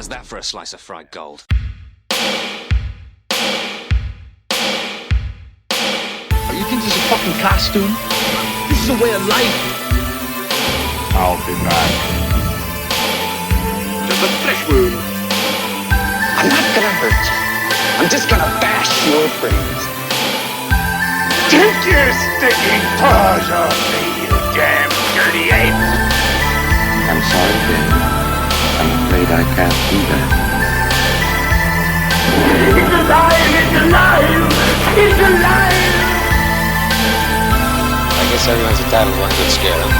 How's that for a slice of fried gold? You think this is a fucking costume? This is a way of life. I'll be back. Just a flesh wound. I'm not gonna hurt you. I'm just gonna bash your brains. Take your stinking paws off me, you damn dirty ape! I'm sorry, Ben. I'm afraid I can't do that. It's alive! It's alive! It's alive! I guess everyone's entitled to one good scare, huh?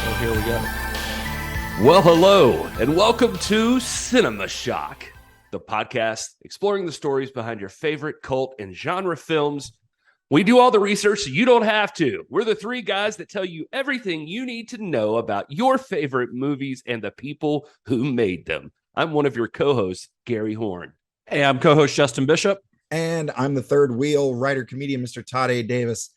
Well, here we go. Well, hello, and welcome to Cinema Shock, the podcast exploring the stories behind your favorite cult and genre films. We do all the research so you don't have to. We're the three guys that tell you everything you need to know about your favorite movies and the people who made them. I'm one of your co-hosts, Gary Horn. Hey, I'm co-host Justin Bishop. And I'm the third wheel writer-comedian, Mr. Todd A. Davis.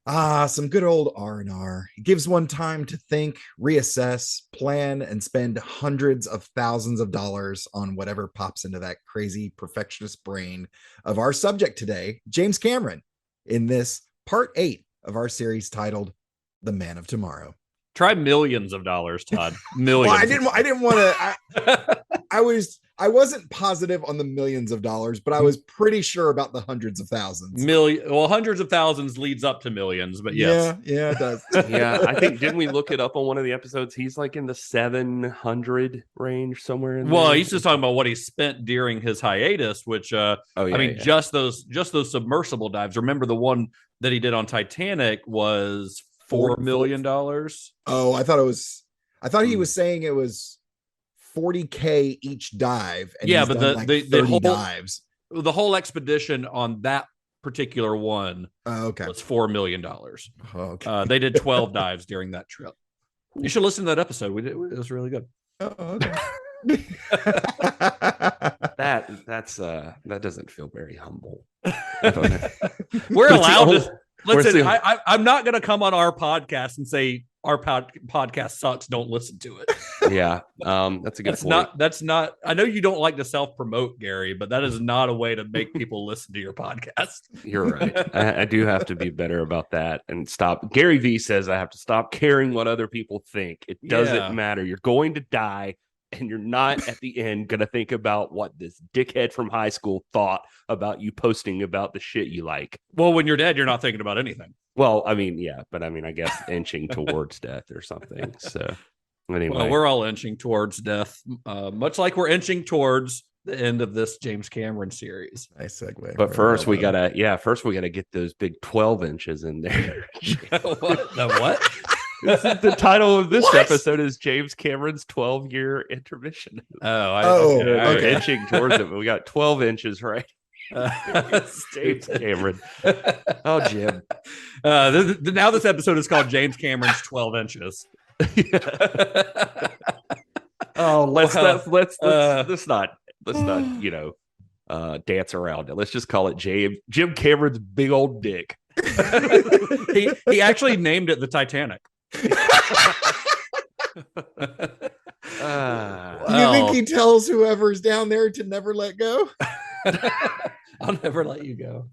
Some good old R&R. It gives one time to think, reassess, plan, and spend hundreds of thousands of dollars on whatever pops into that crazy perfectionist brain of our subject today, James Cameron, in this part 8 of our series titled The Man of Tomorrow. Try millions of dollars, Todd. Millions. Well, I didn't want to. I wasn't positive on the millions of dollars, but I was pretty sure about the hundreds of thousands. Hundreds of thousands leads up to millions, but yes. Yeah, it does. Yeah, I think, didn't we look it up on one of the episodes? He's like in the 700 range somewhere in there. He's just talking about what he spent during his hiatus, which just those submersible dives. Remember the one that he did on Titanic was $4 million. Oh, I thought he was saying it was $40K each dive. And yeah, but the whole dives. The whole expedition on that particular one was $4 million. Okay. They did 12 dives during that trip. You should listen to that episode. It was really good. Oh, okay. That doesn't feel very humble. We're allowed to listen. I'm not going to come on our podcast and say our podcast sucks. Don't listen to it. Yeah, that's a good point. That's not. I know you don't like to self-promote, Gary, but that is not a way to make people listen to your podcast. You're right. I do have to be better about that and stop. Gary V says I have to stop caring what other people think. It doesn't matter. You're going to die. And you're not at the end going to think about what this dickhead from high school thought about you posting about the shit you like. Well, when you're dead, you're not thinking about anything. Well, I mean, yeah, but I mean, I guess inching towards death or something. So anyway, well, we're all inching towards death, much like we're inching towards the end of this James Cameron series. Nice segue. But first we gotta get those big 12 inches in there. What? The title of this episode is James Cameron's 12-year intermission. Okay. Inching towards it, but we got 12 inches right. James Cameron. Oh, Jim. Now this episode is called James Cameron's 12 inches. Oh, let's not dance around it. Let's just call it Jim Cameron's big old dick. He actually named it the Titanic. Do you think he tells whoever's down there to never let go? I'll never let you go.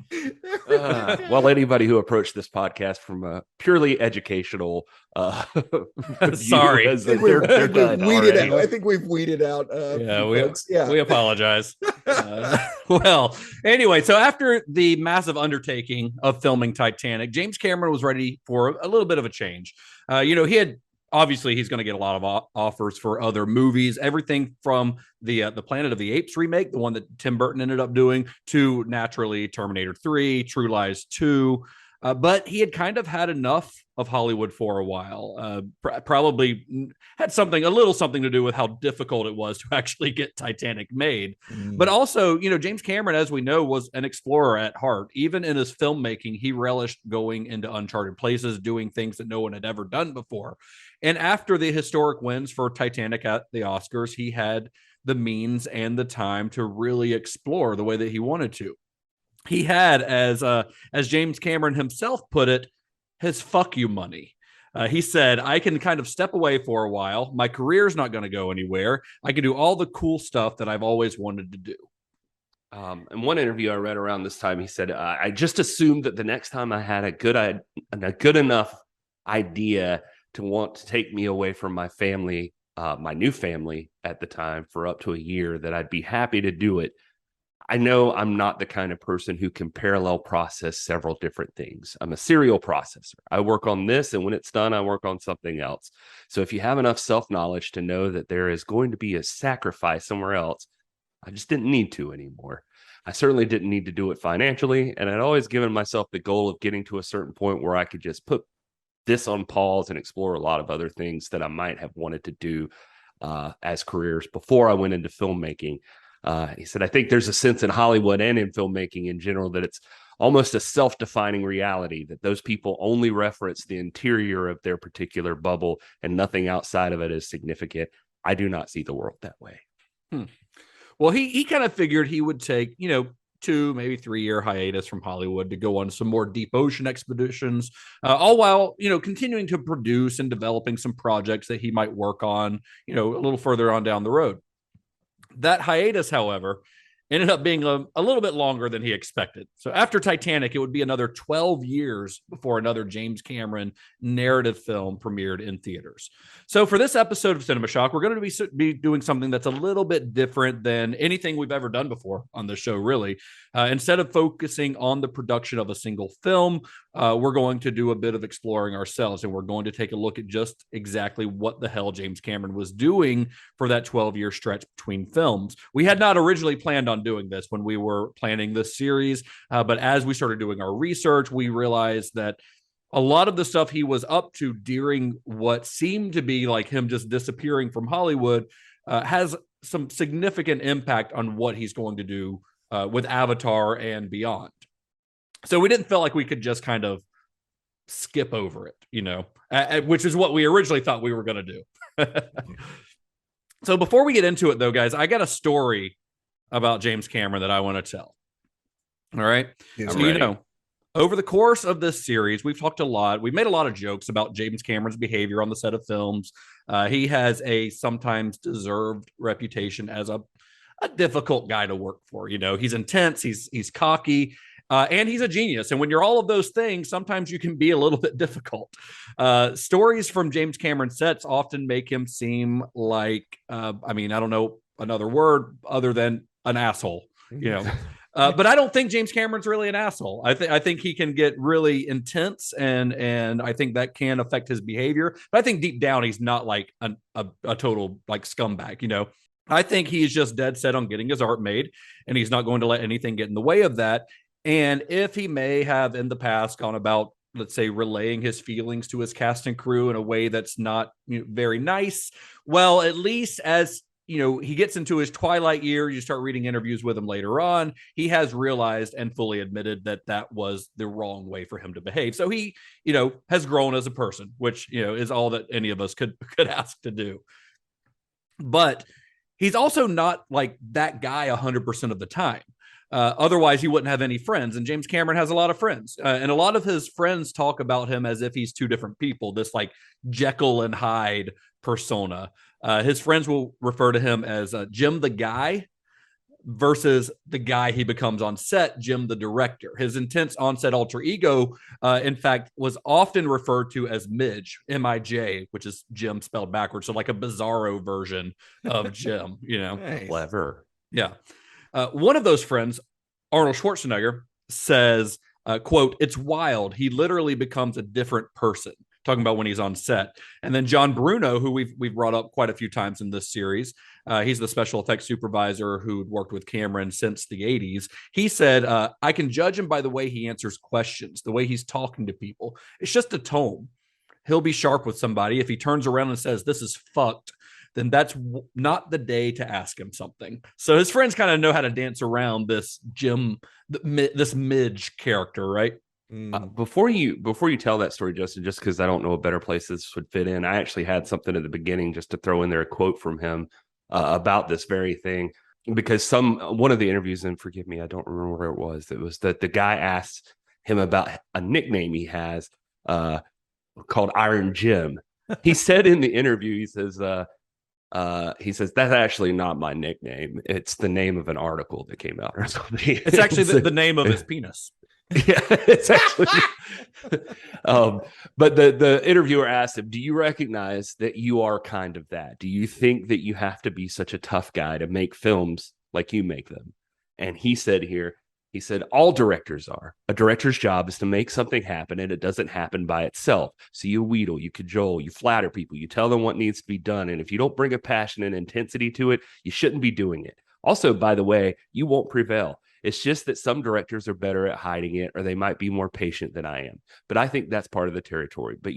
Well, anybody who approached this podcast from a purely educational sorry, I think we've weeded out we apologize. Well, anyway, so after the massive undertaking of filming Titanic, James Cameron was ready for a little bit of a change. Obviously, he's going to get a lot of offers for other movies, everything from the Planet of the Apes remake, the one that Tim Burton ended up doing, to naturally Terminator 3, True Lies 2. But he had kind of had enough of Hollywood for a while. Probably had a little something to do with how difficult it was to actually get Titanic made. But also, James Cameron, as we know, was an explorer at heart. Even in his filmmaking, he relished going into uncharted places, doing things that no one had ever done before. And after the historic wins for Titanic at the Oscars, he had the means and the time to really explore the way that he wanted to. He had, as James Cameron himself put it, his fuck you money. He said, I can kind of step away for a while. My career's not going to go anywhere. I can do all the cool stuff that I've always wanted to do. In one interview I read around this time, he said, I just assumed that the next time I had a good enough idea to want to take me away from my family, my new family at the time, for up to a year, that I'd be happy to do it. I know I'm not the kind of person who can parallel process several different things. I'm a serial processor. I work on this, and when it's done, I work on something else. So if you have enough self-knowledge to know that there is going to be a sacrifice somewhere else, I just didn't need to anymore. I certainly didn't need to do it financially, and I'd always given myself the goal of getting to a certain point where I could just put this on pause and explore a lot of other things that I might have wanted to do as careers before I went into filmmaking. He said, I think there's a sense in Hollywood and in filmmaking in general that it's almost a self-defining reality, that those people only reference the interior of their particular bubble and nothing outside of it is significant. I do not see the world that way. Well, he kind of figured he would take, 2, maybe 3-year hiatus from Hollywood to go on some more deep ocean expeditions, all while, continuing to produce and developing some projects that he might work on, a little further on down the road. That hiatus, however, ended up being a little bit longer than he expected. So after Titanic, it would be another 12 years before another James Cameron narrative film premiered in theaters. So for this episode of Cinema Shock, we're going to be doing something that's a little bit different than anything we've ever done before on the show, really. Instead of focusing on the production of a single film, we're going to do a bit of exploring ourselves, and we're going to take a look at just exactly what the hell James Cameron was doing for that 12-year stretch between films. We had not originally planned on doing this when we were planning this series, but as we started doing our research, we realized that a lot of the stuff he was up to during what seemed to be like him just disappearing from Hollywood has some significant impact on what he's going to do with Avatar and beyond. So we didn't feel like we could just kind of skip over it, which is what we originally thought we were going to do. So before we get into it, though, guys, I got a story about James Cameron that I want to tell. All right. Yes, so, over the course of this series, we've talked a lot. We've made a lot of jokes about James Cameron's behavior on the set of films. He has a sometimes deserved reputation as a difficult guy to work for. He's intense, he's cocky, and he's a genius. And when you're all of those things, sometimes you can be a little bit difficult. Stories from James Cameron sets often make him seem like, I don't know another word other than an asshole, but I don't think James Cameron's really an asshole. I think he can get really intense, and I think that can affect his behavior. But I think deep down, he's not like a total like scumbag, I think he's just dead set on getting his art made, and he's not going to let anything get in the way of that. And if he may have in the past gone about, let's say, relaying his feelings to his cast and crew in a way that's not very nice, well, at least as he gets into his twilight years, you start reading interviews with him later on, he has realized and fully admitted that was the wrong way for him to behave. So he, has grown as a person, which, is all that any of us could ask to do. But he's also not like that guy 100% of the time. Otherwise, he wouldn't have any friends. And James Cameron has a lot of friends. And a lot of his friends talk about him as if he's two different people, this like Jekyll and Hyde persona. His friends will refer to him as Jim the guy versus the guy he becomes on set, Jim the director. His intense on-set alter ego, in fact, was often referred to as Midge, M-I-J, which is Jim spelled backwards. So like a bizarro version of Jim, Nice. Clever. Yeah. One of those friends, Arnold Schwarzenegger, says, quote, "It's wild. He literally becomes a different person," talking about when he's on set. And then John Bruno, who we've brought up quite a few times in this series, he's the special effects supervisor who'd worked with Cameron since the 80s. He said, "I can judge him by the way he answers questions, the way he's talking to people. It's just a tone. He'll be sharp with somebody. If he turns around and says, 'This is fucked,' then that's not the day to ask him something." So his friends kind of know how to dance around this this Midge character, right? Before you tell that story, Justin, just because I don't know a better place this would fit in, I actually had something at the beginning just to throw in there, a quote from him about this very thing, because one of the interviews, and forgive me, I don't remember where it was that the guy asked him about a nickname he has, called Iron Jim. He said in the interview, he says that's actually not my nickname. It's the name of an article that came out or something. It's actually the name of his penis. Yeah, it's actually. But the interviewer asked him, "Do you recognize that you are kind of that? Do you think that you have to be such a tough guy to make films like you make them?" And he said, all directors are. A director's job is to make something happen, and it doesn't happen by itself. So you wheedle, you cajole, you flatter people, you tell them what needs to be done. And if you don't bring a passion and intensity to it, you shouldn't be doing it. Also, by the way, you won't prevail. It's just that some directors are better at hiding it, or they might be more patient than I am. But I think that's part of the territory. But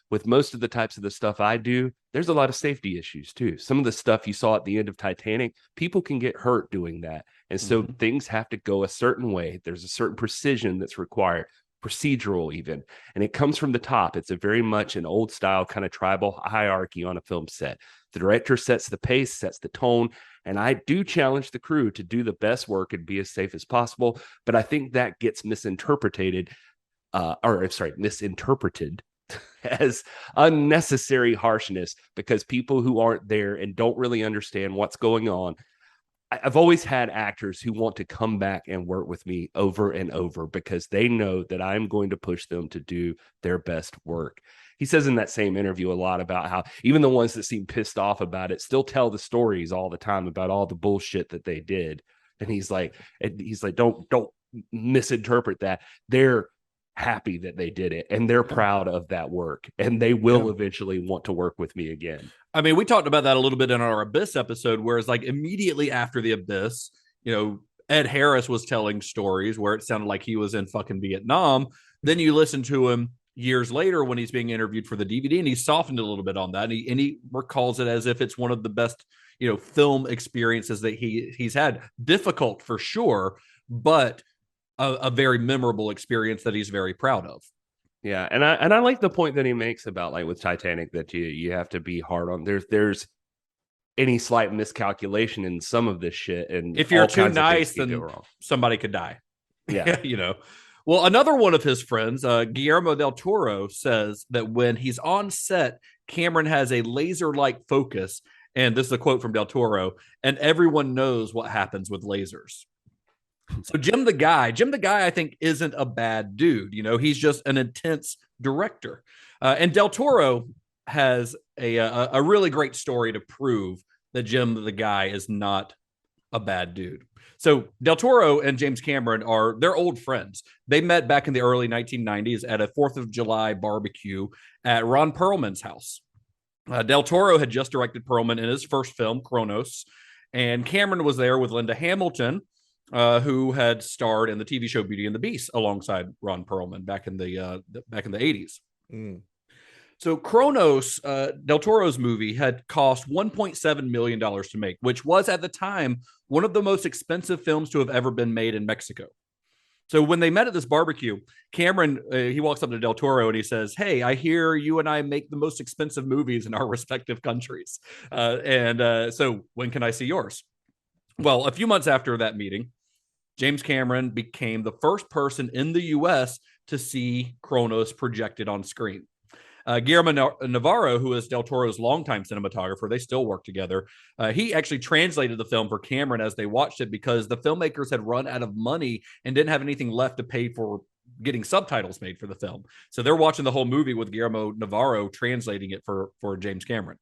with most of the types of the stuff I do, there's a lot of safety issues too. Some of the stuff you saw at the end of Titanic, people can get hurt doing that. And so things have to go a certain way. There's a certain precision that's required, procedural even. And it comes from the top. It's a very much an old style kind of tribal hierarchy on a film set. The director sets the pace, sets the tone. And I do challenge the crew to do the best work and be as safe as possible. But I think that gets misinterpreted as unnecessary harshness, because people who aren't there and don't really understand what's going on. I've always had actors who want to come back and work with me over and over because they know that I'm going to push them to do their best work. He says in that same interview a lot about how even the ones that seem pissed off about it still tell the stories all the time about all the bullshit that they did. And he's like, don't misinterpret that. They're happy that they did it, and they're proud of that work, and they will eventually want to work with me again. I mean, we talked about that a little bit in our Abyss episode, whereas like immediately after the Abyss, Ed Harris was telling stories where it sounded like he was in fucking Vietnam. Then you listen to him years later when he's being interviewed for the DVD, and he softened a little bit on that, and he recalls it as if it's one of the best film experiences that he's had. Difficult for sure, but a very memorable experience that he's very proud of. Yeah, and I like the point that he makes about like with Titanic that you have to be hard on. There's any slight miscalculation in some of this shit, and if you're too nice, then somebody could die. Yeah, Well, another one of his friends, Guillermo del Toro, says that when he's on set, Cameron has a laser-like focus, and this is a quote from del Toro, and everyone knows what happens with lasers. So Jim the guy, I think isn't a bad dude. He's just an intense director. And del Toro has a really great story to prove that Jim the guy is not a bad dude. So del Toro and James Cameron they're old friends. They met back in the early 1990s at a 4th of July barbecue at Ron Perlman's house. Del Toro had just directed Perlman in his first film, Kronos, and Cameron was there with Linda Hamilton, who had starred in the TV show Beauty and the Beast alongside Ron Perlman back in the 80s. So Kronos, del Toro's movie, had cost $1.7 million to make, which was at the time one of the most expensive films to have ever been made in Mexico. So when they met at this barbecue, Cameron, he walks up to del Toro and he says, "Hey, I hear you and I make the most expensive movies in our respective countries. So when can I see yours?" Well, a few months after that meeting, James Cameron became the first person in the U.S. to see Kronos projected on screen. Guillermo Navarro, who is del Toro's longtime cinematographer, they still work together. He actually translated the film for Cameron as they watched it because the filmmakers had run out of money and didn't have anything left to pay for getting subtitles made for the film. So they're watching the whole movie with Guillermo Navarro translating it for James Cameron.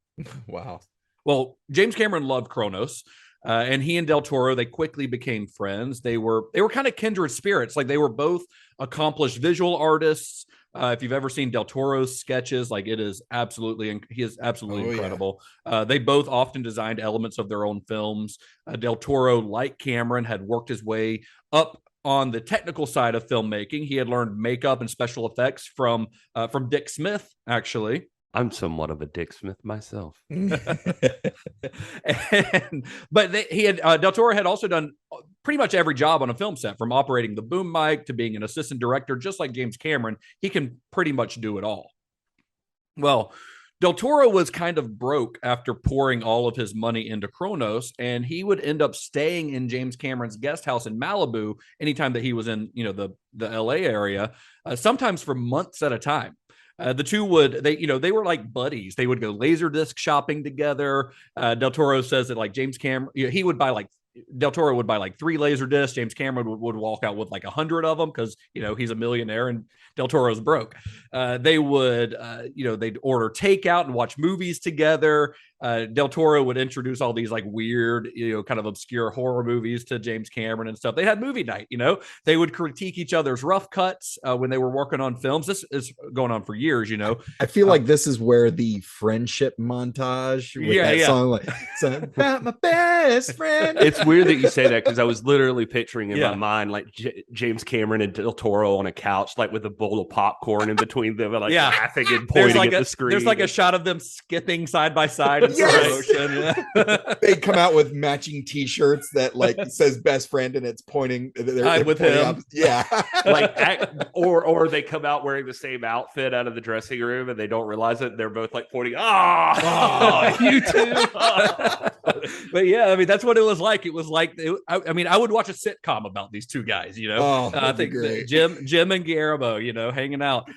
Wow. Well, James Cameron loved Kronos. And he and del Toro, they quickly became friends. They were kind of kindred spirits. Like they were both accomplished visual artists. If you've ever seen del Toro's sketches, like he is absolutely incredible. Yeah. They both often designed elements of their own films. Del Toro, like Cameron, had worked his way up on the technical side of filmmaking. He had learned makeup and special effects from Dick Smith, actually. I'm somewhat of a Dick Smith myself. But del Toro had also done pretty much every job on a film set, from operating the boom mic to being an assistant director. Just like James Cameron, he can pretty much do it all. Well, del Toro was kind of broke after pouring all of his money into Kronos, and he would end up staying in James Cameron's guest house in Malibu anytime that he was in the LA area, sometimes for months at a time. The two they were like buddies. They would go laserdisc shopping together. Del Toro says that like James Cameron, he would buy like Del Toro would buy like 3 laser discs. James Cameron would walk out with like 100 of them because he's a millionaire and Del Toro's broke. They would they'd order takeout and watch movies together. Del Toro would introduce all these like weird, kind of obscure horror movies to James Cameron and stuff. They had movie night, they would critique each other's rough cuts when they were working on films. This is going on for years, I feel like this is where the friendship montage with that song, like, about my best friend. It's weird that you say that because I was literally picturing in my mind like James Cameron and Del Toro on a couch, like with a bowl of popcorn in between them, and like laughing and pointing at the screen. There's like a shot of them skipping side by side. They come out with matching T-shirts that like says best friend and it's pointing they're with him. Or they come out wearing the same outfit out of the dressing room and they don't realize it. They're both like pointing. You too. But yeah, I mean that's what it was like. It was like I would watch a sitcom about these two guys. I think Jim and Guillermo, hanging out.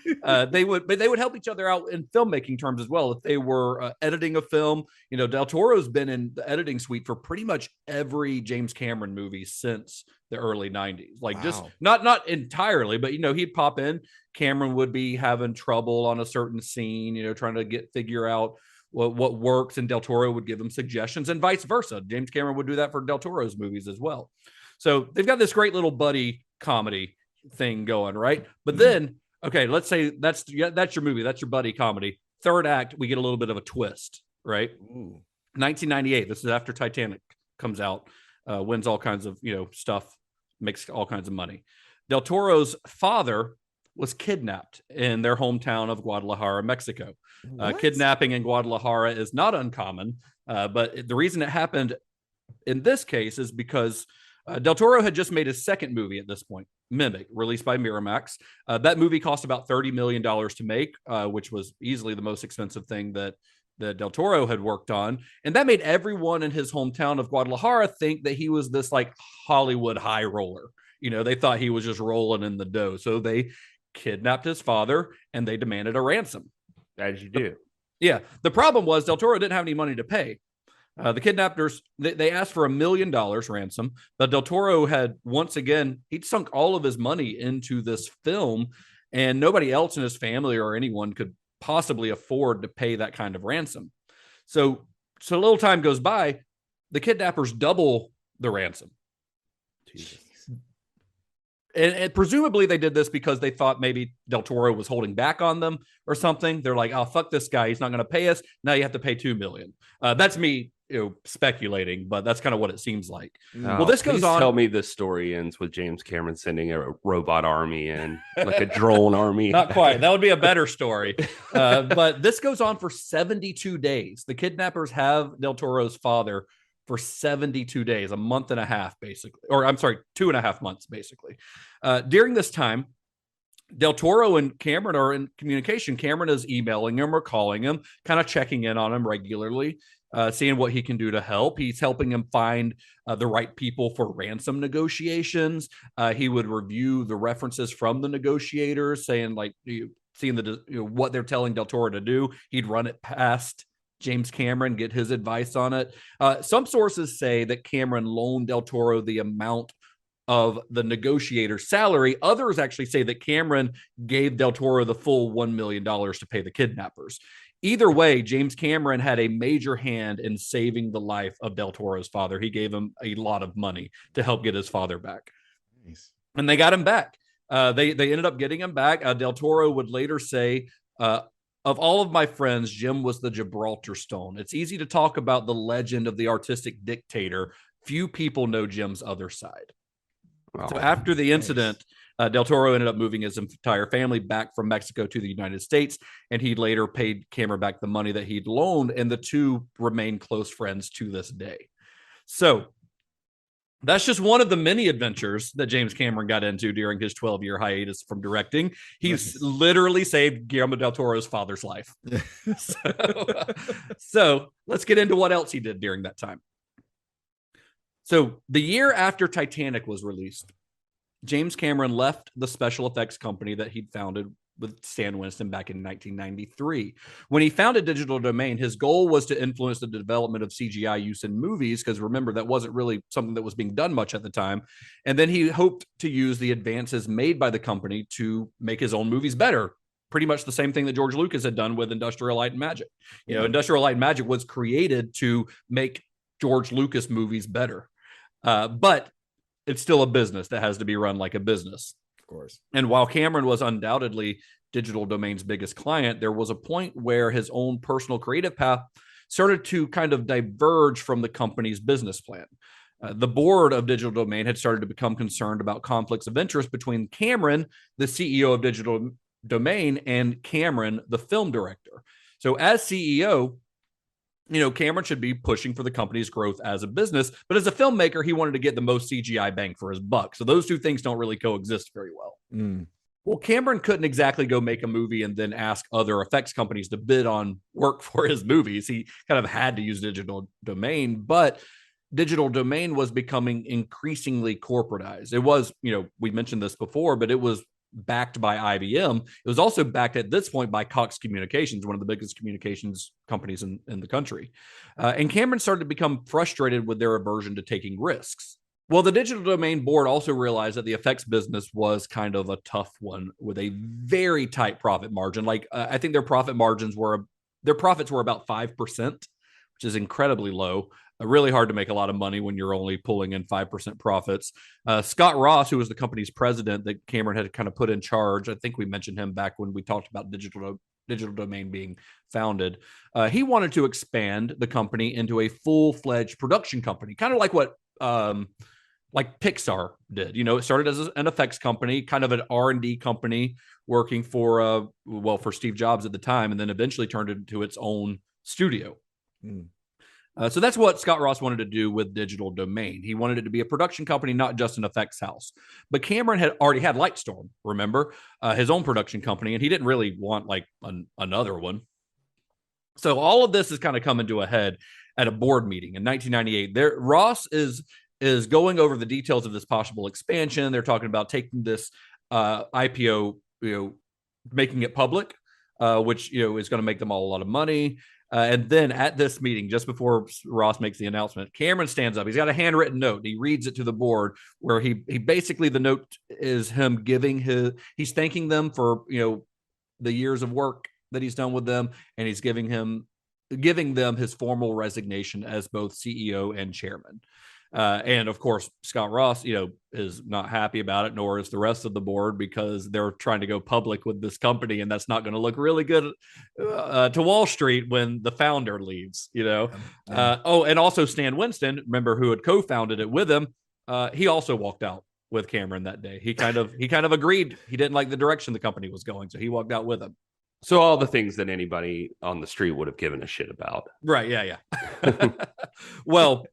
They would help each other out in filmmaking terms as well. If they were editing a film, Del Toro's been in the editing suite for pretty much every James Cameron movie since the early 90s. Like just not entirely, but he'd pop in. Cameron would be having trouble on a certain scene, trying to figure out what works, and Del Toro would give him suggestions, and vice versa. James Cameron would do that for Del Toro's movies as well. So they've got this great little buddy comedy thing going, right? But then, okay, let's say that's your movie, that's your buddy comedy. Third act, we get a little bit of a twist, right? Ooh. 1998. This is after Titanic comes out, wins all kinds of stuff, makes all kinds of money. Del Toro's father was kidnapped in their hometown of Guadalajara, Mexico. Kidnapping in Guadalajara is not uncommon, but the reason it happened in this case is because Del Toro had just made his second movie at this point, Mimic, released by Miramax. That movie cost about $30 million to make, which was easily the most expensive thing that Del Toro had worked on. And that made everyone in his hometown of Guadalajara think that he was this like Hollywood high roller. They thought he was just rolling in the dough. So they kidnapped his father and they demanded a ransom. As you do. Yeah. The problem was Del Toro didn't have any money to pay. The kidnappers, they asked for $1 million ransom, but Del Toro had, once again, he'd sunk all of his money into this film, and nobody else in his family or anyone could possibly afford to pay that kind of ransom. So a little time goes by, the kidnappers double the ransom. Jesus. And presumably they did this because they thought maybe Del Toro was holding back on them or something. They're like, oh, fuck this guy. He's not going to pay us. Now you have to pay $2 million. That's me speculating, but that's kind of what it seems like. Well, this goes on. Tell me this story ends with James Cameron sending a robot army in, like a drone army. Not quite. That would be a better story. But this goes on for 72 days. The kidnappers have Del Toro's father for 72 days, a month and a half, basically. Or I'm sorry, 2.5 months, basically. During this time, Del Toro and Cameron are in communication. Cameron is emailing him or calling him, kind of checking in on him regularly, seeing what he can do to help. He's helping him find the right people for ransom negotiations. He would review the references from the negotiators, saying like, seeing what they're telling Del Toro to do. He'd run it past James Cameron, get his advice on it. Some sources say that Cameron loaned Del Toro the amount of the negotiator's salary. Others actually say that Cameron gave Del Toro the full $1 million to pay the kidnappers. Either way, James Cameron had a major hand in saving the life of Del Toro's father. He gave him a lot of money to help get his father back. Nice. And they got him back. They ended up getting him back. Del Toro would later say, of all of my friends, Jim was the Gibraltar stone. It's easy to talk about the legend of the artistic dictator. Few people know Jim's other side. Wow. So after the incident, Del Toro ended up moving his entire family back from Mexico to the United States, and he later paid Cameron back the money that he'd loaned, and the two remain close friends to this day. So that's just one of the many adventures that James Cameron got into during his 12-year hiatus from directing. He's literally saved Guillermo del Toro's father's life. So let's get into what else he did during that time. So the year after Titanic was released, James Cameron left the special effects company that he'd founded with Stan Winston back in 1993. When he founded Digital Domain, his goal was to influence the development of CGI use in movies, because remember, that wasn't really something that was being done much at the time. And then he hoped to use the advances made by the company to make his own movies better. Pretty much the same thing that George Lucas had done with Industrial Light and Magic. You know, Industrial Light and Magic was created to make George Lucas movies better. But it's still a business that has to be run like a business. Of course. And while Cameron was undoubtedly Digital Domain's biggest client, there was a point where his own personal creative path started to kind of diverge from the company's business plan. The board of Digital Domain had started to become concerned about conflicts of interest between Cameron, the CEO of Digital Domain, and Cameron, the film director. So as CEO, you know, Cameron should be pushing for the company's growth as a business, but as a filmmaker, he wanted to get the most CGI bang for his buck. So those two things don't really coexist very well. Well, Cameron couldn't exactly go make a movie and then ask other effects companies to bid on work for his movies. He kind of had to use Digital Domain, but Digital Domain was becoming increasingly corporatized. It was, you know, we mentioned this before, but it was backed by IBM. It was also backed at this point by Cox Communications, one of the biggest communications companies in the country. And Cameron started to become frustrated with their aversion to taking risks. Well, the Digital Domain board also realized that the effects business was kind of a tough one with a very tight profit margin. Like I think their profits were about 5%, which is incredibly low. Really hard to make a lot of money when you're only pulling in 5% profits. Scott Ross, who was the company's president that Cameron had kind of put in charge, I think we mentioned him back when we talked about Digital Domain being founded. He wanted to expand the company into a full-fledged production company, kind of like what like Pixar did. You know, it started as an effects company, kind of an R&D company working for Steve Jobs at the time, and then eventually turned it into its own studio. So that's what Scott Ross wanted to do with Digital Domain. He wanted it to be a production company, not just an effects house. But Cameron had already had Lightstorm, remember, his own production company, and he didn't really want like another one. So all of this is kind of coming to a head at a board meeting in 1998. Ross is going over the details of this possible expansion. They're talking about taking this IPO, making it public, which is going to make them all a lot of money. And then at this meeting, just before Ross makes the announcement, Cameron stands up. He's got a handwritten note. He reads it to the board where he basically, the note is him he's thanking them for, the years of work that he's done with them. And he's giving them his formal resignation as both CEO and chairman. And of course, Scott Ross, is not happy about it, nor is the rest of the board, because they're trying to go public with this company, and that's not going to look really good to Wall Street when the founder leaves. And also Stan Winston, remember, who had co-founded it with him, he also walked out with Cameron that day. He kind of agreed. He didn't like the direction the company was going, so he walked out with him. So all the things that anybody on the street would have given a shit about. Right? Yeah. Well,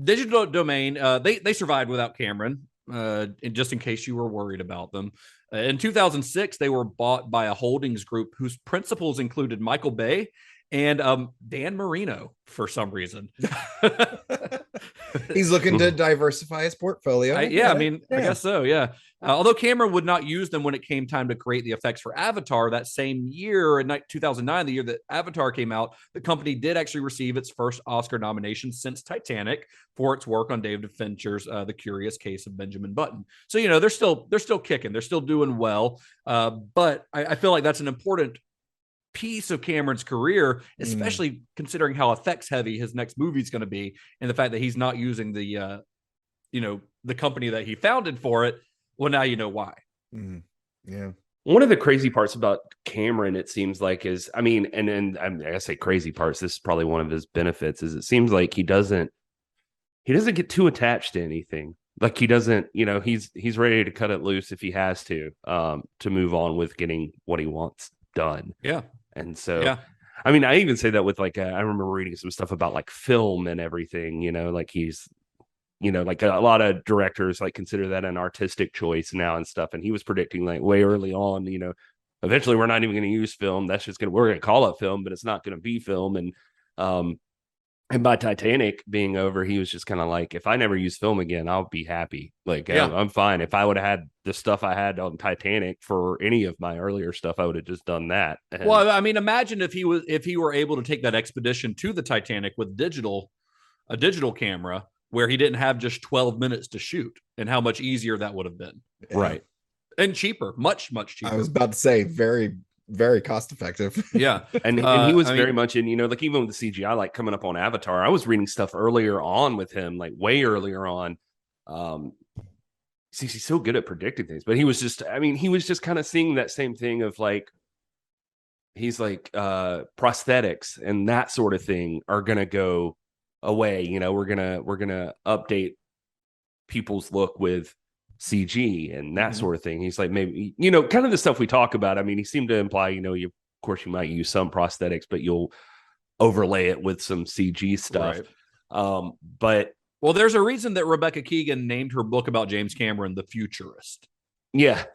Digital Domain, they survived without Cameron, just in case you were worried about them. In 2006, they were bought by a holdings group whose principals included Michael Bay and Dan Marino for some reason. He's looking to diversify his portfolio. I guess so, yeah. Although Cameron would not use them when it came time to create the effects for Avatar that same year, in 2009, the year that Avatar came out, the company did actually receive its first Oscar nomination since Titanic for its work on David Fincher's The Curious Case of Benjamin Button. So, they're still kicking. They're still doing well. But I feel like that's an important piece of Cameron's career, especially considering how effects heavy his next movie is going to be, and the fact that he's not using the company that he founded for it. Well, now you know why. Yeah. One of the crazy parts about Cameron, it seems like, is, I say crazy parts, this is probably one of his benefits, is it seems like he doesn't get too attached to anything. Like he doesn't, he's ready to cut it loose if he has to move on with getting what he wants done. Yeah. And so, yeah. I even say that with I remember reading some stuff about like film and everything, like he's, like a lot of directors consider that an artistic choice now and stuff. And he was predicting way early on, eventually we're not even going to use film. That's just we're going to call it film, but it's not going to be film. And And by Titanic being over, he was just kind of like, if I never use film again, I'll be happy. Like, Yeah. I'm fine. If I would have had the stuff I had on Titanic for any of my earlier stuff, I would have just done that. And Well, I mean, imagine if he were able to take that expedition to the Titanic with a digital camera where he didn't have just 12 minutes to shoot, and how much easier that would have been. Yeah. right. And cheaper, much cheaper. I was about to say very, very cost effective. Yeah. And he was I very mean, much in, like even with the CGI, like coming up on Avatar, I was reading stuff earlier on with him, like way earlier on. He's so good at predicting things, but he was just kind of seeing that same thing of like, he's like, prosthetics and that sort of thing are going to go away. We're going to update people's look with CG and that sort of thing. He's like, maybe, kind of the stuff we talk about. I mean, he seemed to imply, of course you might use some prosthetics, but you'll overlay it with some CG stuff. Right. But well, there's a reason that Rebecca Keegan named her book about James Cameron The Futurist. yeah,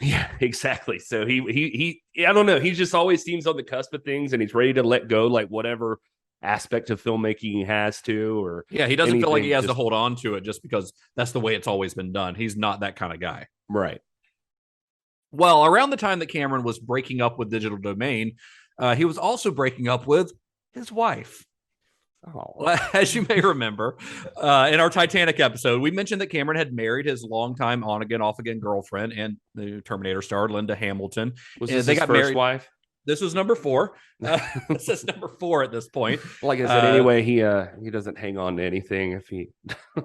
exactly. So he I don't know. He just always seems on the cusp of things, and he's ready to let go, like whatever aspect of filmmaking he has to, or Yeah, he doesn't feel like he has to just hold on to it just because that's the way it's always been done. He's not that kind of guy. right. Well, around the time that Cameron was breaking up with Digital Domain, he was also breaking up with his wife. Oh, As you may remember, in our Titanic episode, we mentioned that Cameron had married his longtime on-again, off-again girlfriend and the Terminator star, Linda Hamilton. was And this they his got first married. wife? This was number 4. This is number 4 at this point. Like I said, anyway, he doesn't hang on to anything if he.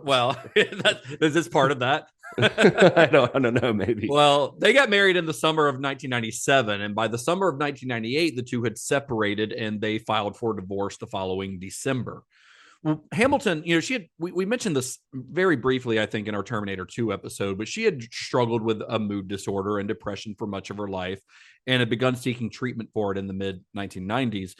Well, is this part of that? I don't know. Maybe. Well, they got married in the summer of 1997, and by the summer of 1998, the two had separated, and they filed for divorce the following December. Well, Hamilton, we mentioned this very briefly, I think, in our Terminator 2 episode, but she had struggled with a mood disorder and depression for much of her life and had begun seeking treatment for it in the mid 1990s.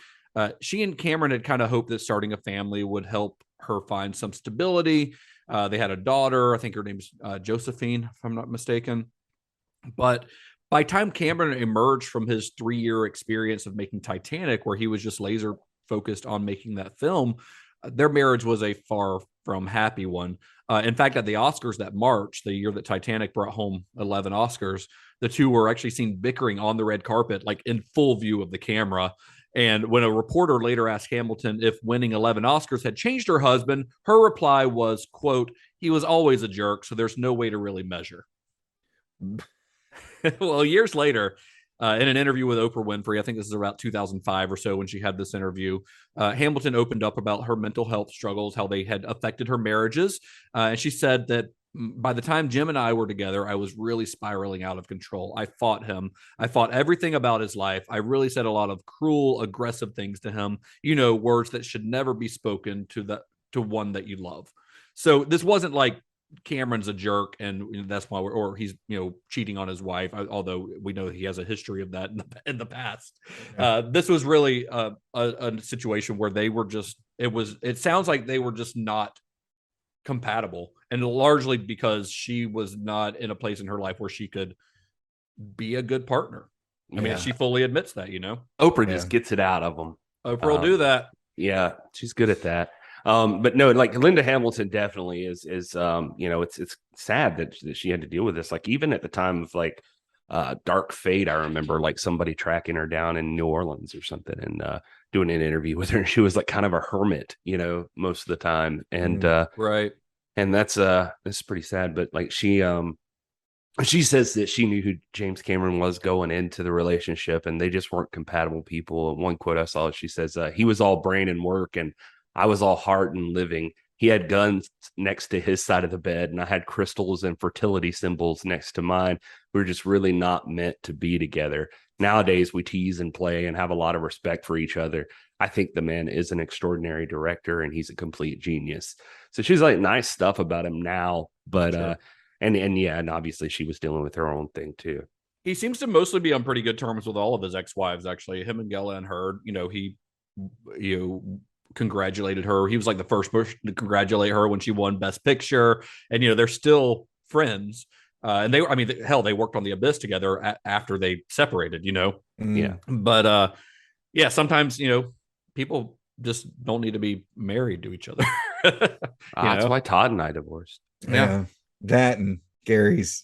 She and Cameron had kind of hoped that starting a family would help her find some stability. They had a daughter. I think her name's Josephine, if I'm not mistaken. But by the time Cameron emerged from his 3-year experience of making Titanic, where he was just laser focused on making that film, their marriage was a far from happy one. In fact, at the Oscars that March, the year that Titanic brought home 11 Oscars, the two were actually seen bickering on the red carpet, like in full view of the camera. And when a reporter later asked Hamilton if winning 11 Oscars had changed her husband, her reply was, quote, "He was always a jerk, so there's no way to really measure." Well, years later, in an interview with Oprah Winfrey, I think this is about 2005 or so when she had this interview, Hamilton opened up about her mental health struggles, how they had affected her marriages. And she said that by the time Jim and I were together, I was really spiraling out of control. I fought him. I fought everything about his life. I really said a lot of cruel, aggressive things to him, words that should never be spoken to one that you love. So this wasn't like Cameron's a jerk and that's why or he's cheating on his wife, although we know he has a history of that in the past. This was really a situation where they were just it sounds like they were just not compatible, and largely because she was not in a place in her life where she could be a good partner. I mean, she fully admits that. Oprah just gets it out of them. Oprah will do that. Yeah, she's good at that. But no, like Linda Hamilton definitely is it's sad that she had to deal with this. Like even at the time of like Dark Fate, I remember like somebody tracking her down in New Orleans or something and doing an interview with her, and she was like kind of a hermit, most of the time. And right. And that's pretty sad. But like she says that she knew who James Cameron was going into the relationship, and they just weren't compatible people. And one quote I saw, she says, he was all brain and work, and I was all heart and living. He had guns next to his side of the bed, and I had crystals and fertility symbols next to mine. We were just really not meant to be together. Nowadays, we tease and play and have a lot of respect for each other. I think the man is an extraordinary director, and he's a complete genius. So she's like nice stuff about him now, but sure. And obviously she was dealing with her own thing too. He seems to mostly be on pretty good terms with all of his ex-wives, actually. Him and Gella and her, he congratulated her. He was like the first person to congratulate her when she won Best Picture, and they're still friends. And they worked on The Abyss together after they separated. Yeah, but sometimes people just don't need to be married to each other. That's why Todd and I divorced. Yeah. That and Gary's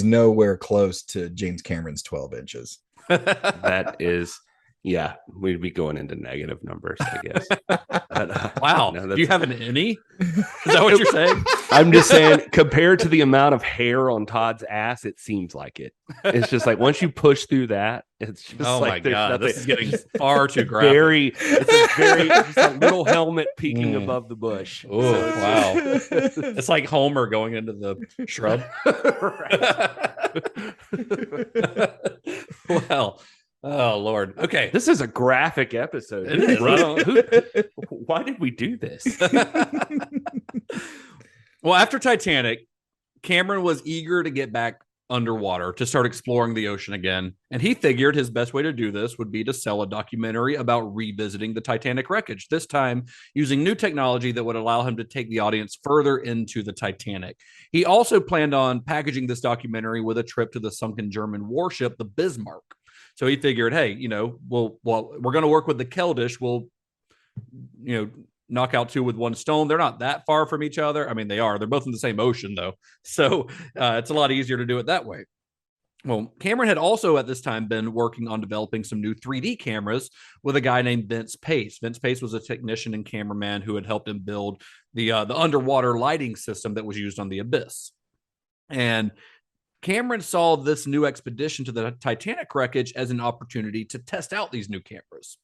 nowhere close to James Cameron's 12 inches. That is, yeah, we'd be going into negative numbers, I guess. But, wow. no, Do you have an innie? Is that what you're saying? I'm just saying, compared to the amount of hair on Todd's ass, it seems like it. It's just like once you push through that, it's just oh like my god, nothing. this is getting far too graphic. It's just a little helmet peeking above the bush. Oh wow, it's like Homer going into the shrub. Well, oh Lord. Okay, this is a graphic episode. It is. Why did we do this? Well, after Titanic, Cameron was eager to get back underwater to start exploring the ocean again. And he figured his best way to do this would be to sell a documentary about revisiting the Titanic wreckage, this time using new technology that would allow him to take the audience further into the Titanic. He also planned on packaging this documentary with a trip to the sunken German warship, the Bismarck. So he figured, hey, we're going to work with the Keldysh. We'll, knock out two with one stone. They're not that far from each other. I mean, they are. They're both in the same ocean, though. So it's a lot easier to do it that way. Well, Cameron had also at this time been working on developing some new 3D cameras with a guy named Vince Pace. Vince Pace was a technician and cameraman who had helped him build the underwater lighting system that was used on the Abyss. And Cameron saw this new expedition to the Titanic wreckage as an opportunity to test out these new cameras.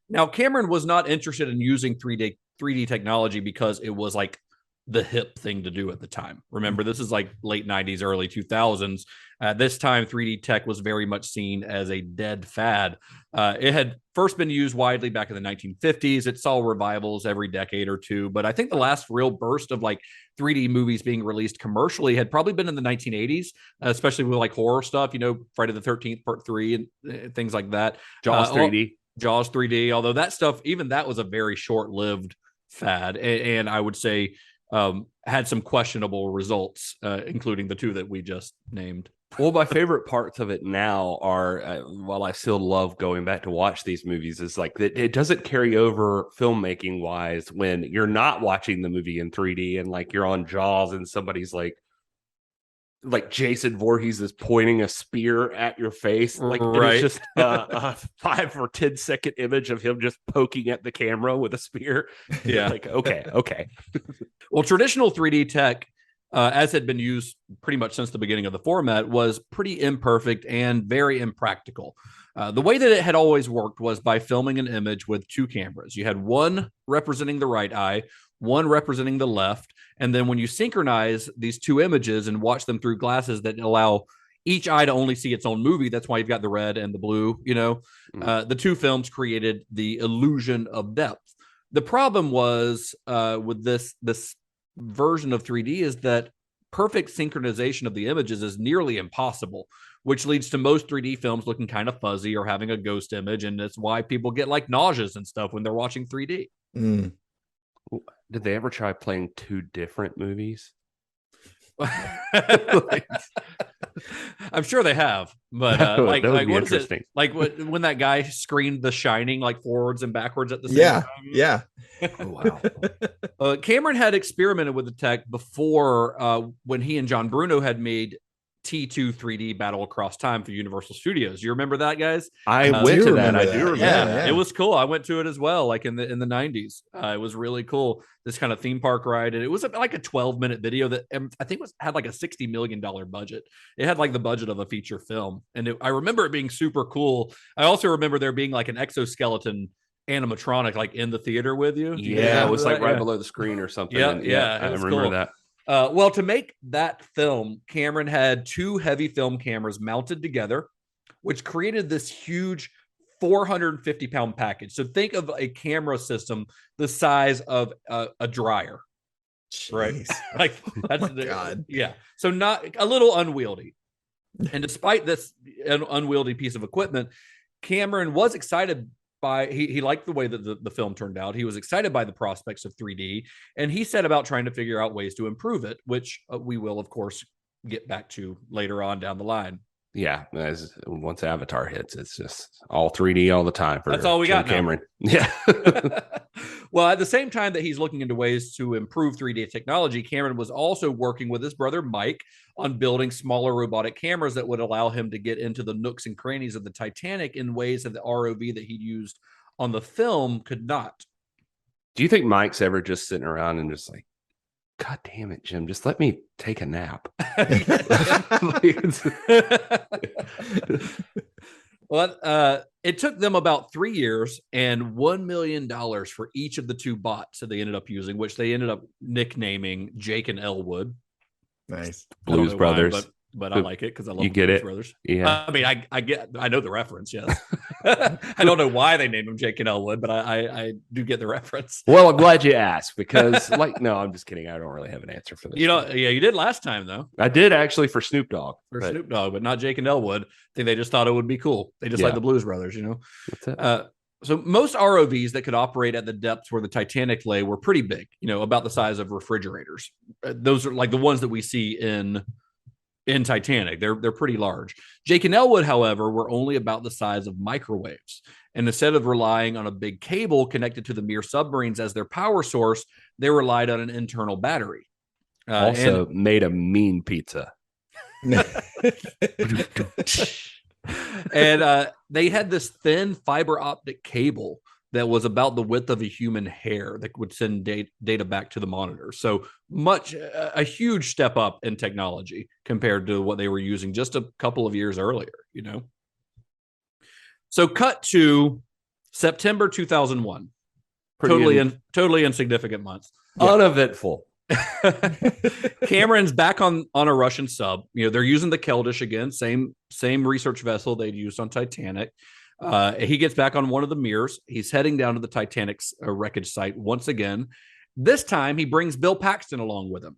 Now, Cameron was not interested in using 3D technology because it was like the hip thing to do at the time. Remember, this is like late 90s, early 2000s. At this time, 3D tech was very much seen as a dead fad. It had first been used widely back in the 1950s. It saw revivals every decade or two. But I think the last real burst of like 3D movies being released commercially had probably been in the 1980s, especially with like horror stuff, Friday the 13th, Part 3 and things like that. Jaws 3D. Jaws 3D, although that stuff, even that was a very short-lived fad. And I would say had some questionable results, including the two that we just named. Well, my favorite parts of it now are, while I still love going back to watch these movies, is like that it doesn't carry over filmmaking wise when you're not watching the movie in 3D and like you're on Jaws and somebody's like Jason Voorhees is pointing a spear at your face. Like right. It's just a 5 or 10 second image of him just poking at the camera with a spear. Yeah. Like, okay. Well, traditional 3D tech, as had been used pretty much since the beginning of the format, was pretty imperfect and very impractical. The way that it had always worked was by filming an image with two cameras. You had one representing the right eye, one representing the left. And then when you synchronize these two images and watch them through glasses that allow each eye to only see its own movie, that's why you've got the red and the blue, the two films created the illusion of depth. The problem was with this version of 3D is that perfect synchronization of the images is nearly impossible, which leads to most 3D films looking kind of fuzzy or having a ghost image. And that's why people get like nauseous and stuff when they're watching 3D. Mm. Did they ever try playing two different movies? I'm sure they have, but that would be what is interesting. it? Like when that guy screened The Shining like forwards and backwards at the same time. Yeah. Oh, wow. Cameron had experimented with the tech before when he and John Bruno had made T2 3D Battle Across Time for Universal Studios. You remember that, guys? I went to that. remember I that. do remember Yeah, that. it was cool. I went to it as well, like in the 90s. It was really cool. This kind of theme park ride, and it was like a 12-minute video that I think had like a $60 million budget. It had like the budget of a feature film, and I remember it being super cool. I also remember there being like an exoskeleton animatronic like in the theater with you. Yeah, it was like right below the screen or something. Yeah, I it was remember cool. that. Well, to make that film, Cameron had two heavy film cameras mounted together, which created this huge 450-pound package. So think of a camera system the size of a dryer, right? Like that's God. Yeah. So not a little unwieldy. And despite this unwieldy piece of equipment, Cameron was excited by he liked the way that the film turned out. He was excited by the prospects of 3D, and he set about trying to figure out ways to improve it, which we will, of course, get back to later on down the line. yeah, once Avatar hits, it's just all 3D all the time. That's all we got now. Cameron. Yeah. Well, at the same time that he's looking into ways to improve 3D technology, Cameron was also working with his brother Mike on building smaller robotic cameras that would allow him to get into the nooks and crannies of the Titanic in ways that the ROV that he used on the film could not. Do you think Mike's ever just sitting around and just like, God damn it, Jim, just let me take a nap? Well, it took them about 3 years and $1 million for each of the two bots that they ended up using, which they ended up nicknaming Jake and Elwood. Nice. Blues Brothers. Why, but I like it because I love you the get Blues it. Brothers. Yeah. I mean, I know the reference, yes. I don't know why they named him Jake and Elwood, but I do get the reference. Well, I'm glad you asked because, no, I'm just kidding. I don't really have an answer for this. Yeah, you did last time, though. I did actually for Snoop Dogg. Snoop Dogg, but not Jake and Elwood. I think they just thought it would be cool. They just like the Blues Brothers, That's it. So most ROVs that could operate at the depths where the Titanic lay were pretty big, about the size of refrigerators. Those are like the ones that we see in Titanic. They're pretty large. Jake and Elwood, however, were only about the size of microwaves. And instead of relying on a big cable connected to the mere submarines as their power source, they relied on an internal battery. Also made a mean pizza. And they had this thin fiber optic cable that was about the width of a human hair that would send data back to the monitor. So a huge step up in technology compared to what they were using just a couple of years earlier, So cut to September 2001. Totally insignificant month. Uneventful. Cameron's back on a Russian sub. They're using the Keldysh again, same research vessel they'd used on Titanic. He gets back on one of the mirrors. He's heading down to the Titanic's wreckage site once again. This time, he brings Bill Paxton along with him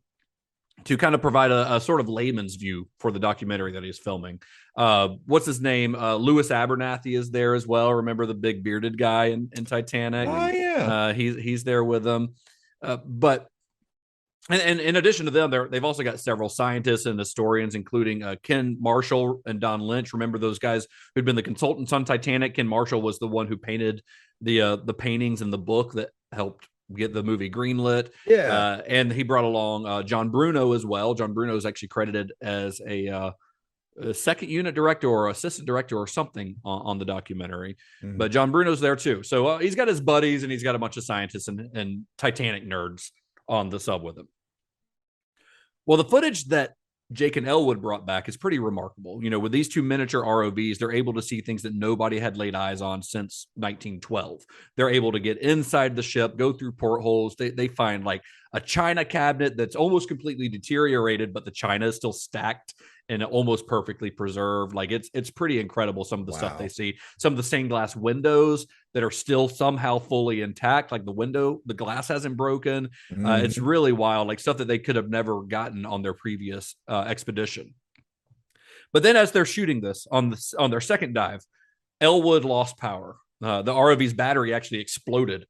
to kind of provide a sort of layman's view for the documentary that he's filming. What's his name? Louis Abernathy is there as well. Remember the big bearded guy in Titanic? Oh, yeah. He's there with them. But in addition to them, they've also got several scientists and historians, including Ken Marshall and Don Lynch. Remember those guys who'd been the consultants on Titanic? Ken Marshall was the one who painted the paintings in the book that helped get the movie greenlit. Yeah. And he brought along John Bruno as well. John Bruno is actually credited as a second unit director or assistant director or something on the documentary. Mm-hmm. But John Bruno's there too. So he's got his buddies and he's got a bunch of scientists and Titanic nerds on the sub with him. Well, the footage that Jake and Elwood brought back is pretty remarkable. With these two miniature ROVs, they're able to see things that nobody had laid eyes on since 1912. They're able to get inside the ship, go through portholes. They find like a china cabinet that's almost completely deteriorated, but the china is still stacked and almost perfectly preserved. Like it's pretty incredible. Some of the stuff they see, some of the stained glass windows that are still somehow fully intact. Like the glass hasn't broken. Mm-hmm. It's really wild, like stuff that they could have never gotten on their previous expedition. But then as they're shooting this on their second dive, Elwood lost power. The ROV's battery actually exploded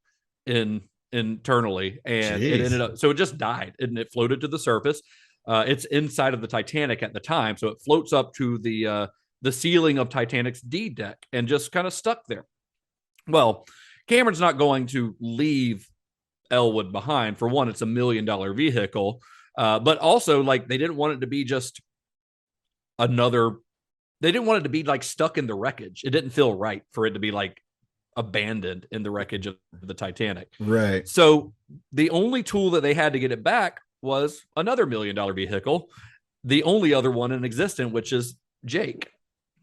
internally and it ended up, so it just died and it floated to the surface. It's inside of the Titanic at the time, so it floats up to the ceiling of Titanic's D deck and just kind of stuck there. Well, Cameron's not going to leave Elwood behind. For one, it's $1 million vehicle, but also like they didn't want it to be just another. They didn't want it to be like stuck in the wreckage. It didn't feel right for it to be like abandoned in the wreckage of the Titanic. Right. So the only tool that they had to get it back was another $1 million vehicle, the only other one in existence, which is Jake,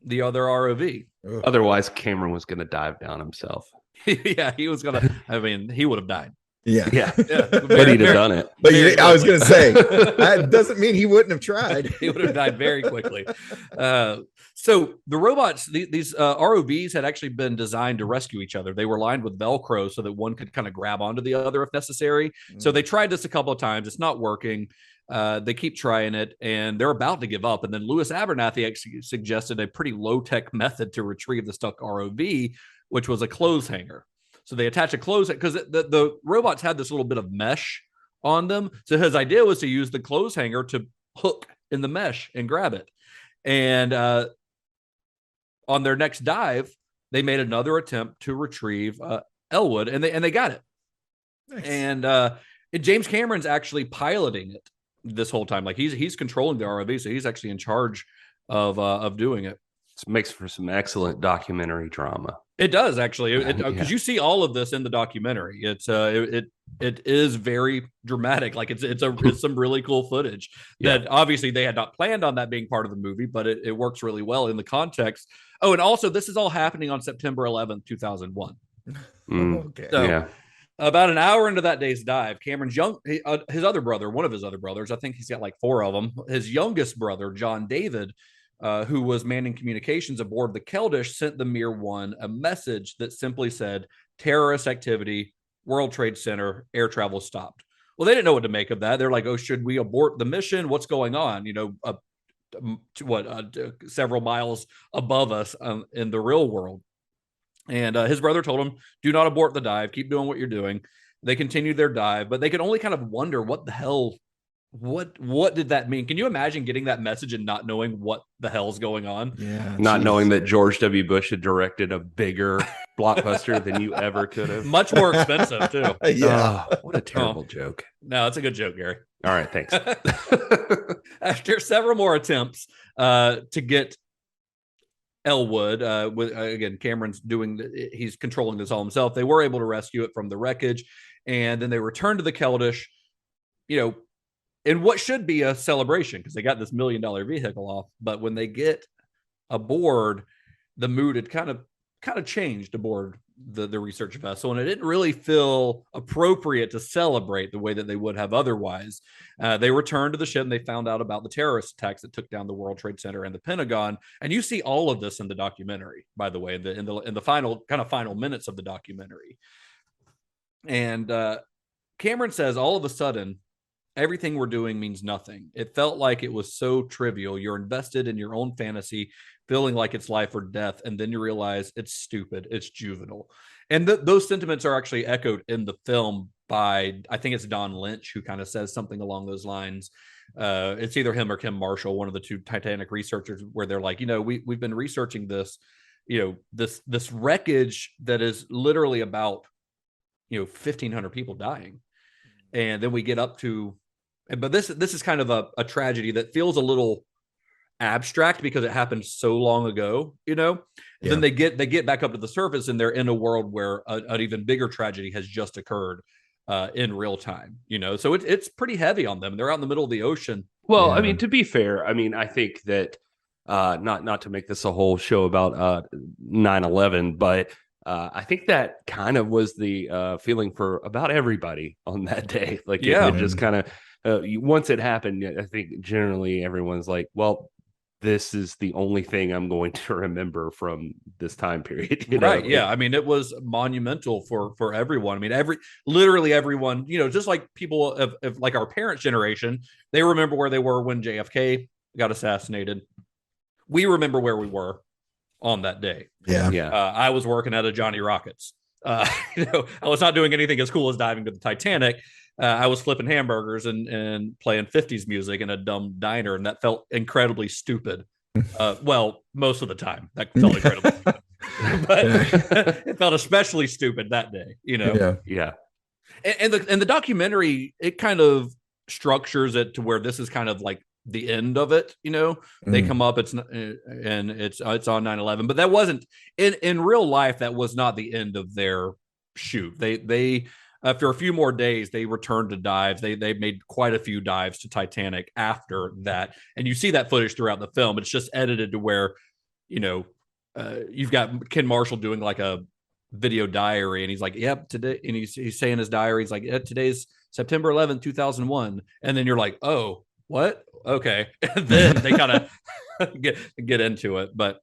the other ROV. Otherwise, Cameron was going to dive down himself. Yeah, he was going to. I mean, he would have died. Yeah. But he'd have done it. But I was going to say, that doesn't mean he wouldn't have tried. He would have died very quickly. So the robots, these ROVs had actually been designed to rescue each other. They were lined with Velcro so that one could kind of grab onto the other if necessary. So they tried this a couple of times. It's not working. They keep trying it and they're about to give up. And then Louis Abernathy actually suggested a pretty low-tech method to retrieve the stuck ROV, which was a clothes hanger. So they attach a clothes because the robots had this little bit of mesh on them. So his idea was to use the clothes hanger to hook in the mesh and grab it. And on their next dive, they made another attempt to retrieve Elwood, and they got it. Nice. And James Cameron's actually piloting it this whole time. Like he's controlling the ROV, so he's actually in charge of doing it. This makes for some excellent documentary drama. It does actually, because you see all of this in the documentary. It is very dramatic. Like it's some really cool footage that obviously they had not planned on that being part of the movie, but it works really well in the context. Oh, and also this is all happening on September 11th, 2001. Okay. So, about an hour into that day's dive, Cameron's his other brother, one of his other brothers, I think he's got like 4 of them. His youngest brother, John David, who was manning communications aboard the Keldysh, sent the Mir 1 a message that simply said, terrorist activity, World Trade Center, air travel stopped. Well, they didn't know what to make of that. They're like, oh, should we abort the mission? What's going on? Several miles above us in the real world. And his brother told him, do not abort the dive. Keep doing what you're doing. They continued their dive, but they could only kind of wonder what the hell, what did that mean? Can you imagine getting that message and not knowing what the hell's going on? Yeah. Not knowing that George W. Bush had directed a bigger blockbuster than you ever could have. Much more expensive, too. Yeah. Oh, what a terrible joke. No, it's a good joke, Gary. All right, thanks. After several more attempts to get Elwood, again, Cameron's he's controlling this all himself. They were able to rescue it from the wreckage, and then they returned to the Keldysh, in what should be a celebration because they got this $1 million vehicle off. But when they get aboard, the mood had kind of changed aboard the research vessel, and it didn't really feel appropriate to celebrate the way that they would have otherwise. They returned to the ship and they found out about the terrorist attacks that took down the World Trade Center and the Pentagon. And you see all of this in the documentary, by the way, in the final minutes of the documentary. And Cameron says, all of a sudden, everything we're doing means nothing. It felt like it was so trivial. You're invested in your own fantasy, feeling like it's life or death, and then you realize it's stupid, it's juvenile. And those sentiments are actually echoed in the film by, I think it's Don Lynch, who kind of says something along those lines. It's either him or Kim Marshall, one of the 2 Titanic researchers, where they're like, we've been researching this, this wreckage that is literally about, 1,500 people dying. And then we get up to, but this is kind of a tragedy that feels a little abstract because it happened so long ago, Yeah. Then they get back up to the surface and they're in a world where an even bigger tragedy has just occurred in real time, So it's pretty heavy on them. They're out in the middle of the ocean. Well, I mean, to be fair, I think that not to make this a whole show about 9/11, but I think that kind of was the feeling for about everybody on that day. Like, it just kind of once it happened, I think generally everyone's like, well, this is the only thing I'm going to remember from this time period. Right. Yeah. I mean, it was monumental for everyone. I mean, literally everyone, just like people of like our parents' generation, they remember where they were when JFK got assassinated. We remember where we were on that day. Yeah. I was working at a Johnny Rockets. I was not doing anything as cool as diving to the Titanic. I was flipping hamburgers and playing 50s music in a dumb diner, and that felt incredibly stupid. Well, most of the time that felt incredibly stupid. But it felt especially stupid that day, Yeah. And the documentary, it kind of structures it to where this is kind of like the end of it. They come up, it's on 9/11, but that wasn't in real life. That was not the end of their shoot. They after a few more days, they returned to dives. They made quite a few dives to Titanic after that. And you see that footage throughout the film. It's just edited to where, you've got Ken Marshall doing like a video diary. And he's like, yep, today. And he's saying his diary. He's like, yeah, today's September 11th, 2001. And then you're like, oh, what? Okay. And then they kind of get into it. But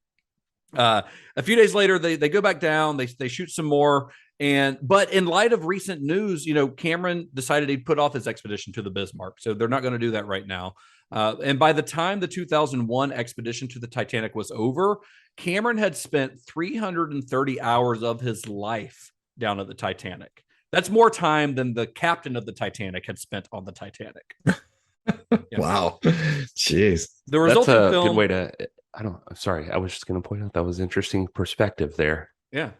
a few days later, they go back down. They shoot some more. But in light of recent news, Cameron decided he'd put off his expedition to the Bismarck. So they're not going to do that right now. And by the time the 2001 expedition to the Titanic was over, Cameron had spent 330 hours of his life down at the Titanic. That's more time than the captain of the Titanic had spent on the Titanic. Wow. Jeez. The resulting That's a film, good way to sorry, I was just going to point out that was interesting perspective there. Yeah.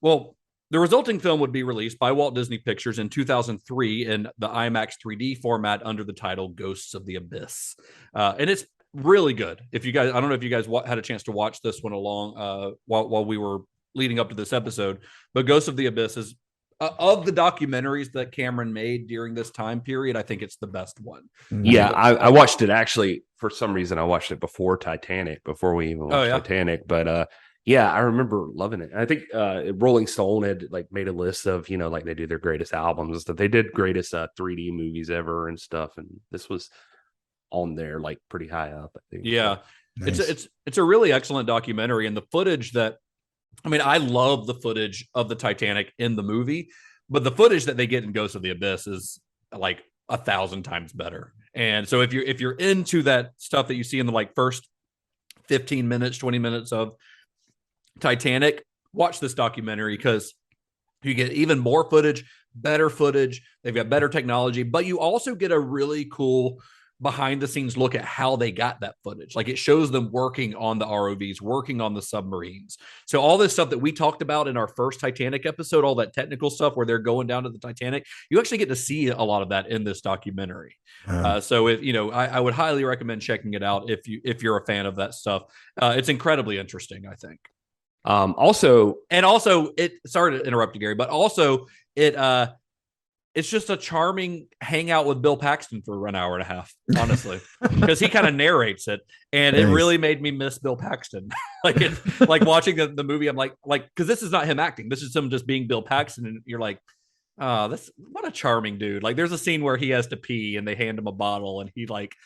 Well, the resulting film would be released by Walt Disney Pictures in 2003 in the IMAX 3D format under the title Ghosts of the Abyss. And it's really good. If you guys, I don't know if you guys had a chance to watch this one along while we were leading up to this episode, but Ghosts of the Abyss is of the documentaries that Cameron made during this time period, I think it's the best one. Yeah, I watched it actually. For some reason, I watched it before Titanic, before we even watched Titanic. But yeah, I remember loving it. I think Rolling Stone had like made a list of, like they do their greatest albums, that they did greatest 3D movies ever and stuff, and this was on there like pretty high up, I think. Yeah, Nice. it's a really excellent documentary, and the footage that, I mean, I love the footage of the Titanic in the movie, but the footage that they get in Ghosts of the Abyss is like 1,000 times better. And so if you're into that stuff that you see in the like first 15 minutes, 20 minutes of Titanic, watch this documentary, because you get even more footage, better footage. They've got better technology, but you also get a really cool behind the scenes look at how they got that footage. Like, it shows them working on the ROVs, working on the submarines. So all this stuff that we talked about in our first Titanic episode, all that technical stuff where they're going down to the Titanic, you actually get to see a lot of that in this documentary. So if I would highly recommend checking it out if you're a fan of that stuff. It's incredibly interesting, I think. Also, it, sorry to interrupt you, Gary, but also it's just a charming hangout with Bill Paxton for an hour and a half, honestly, because he kind of narrates it, and it really made me miss Bill Paxton. like watching the movie, I'm like, because this is not him acting, this is him just being Bill Paxton, and you're like, oh, what a charming dude. Like, there's a scene where he has to pee, and they hand him a bottle, and he like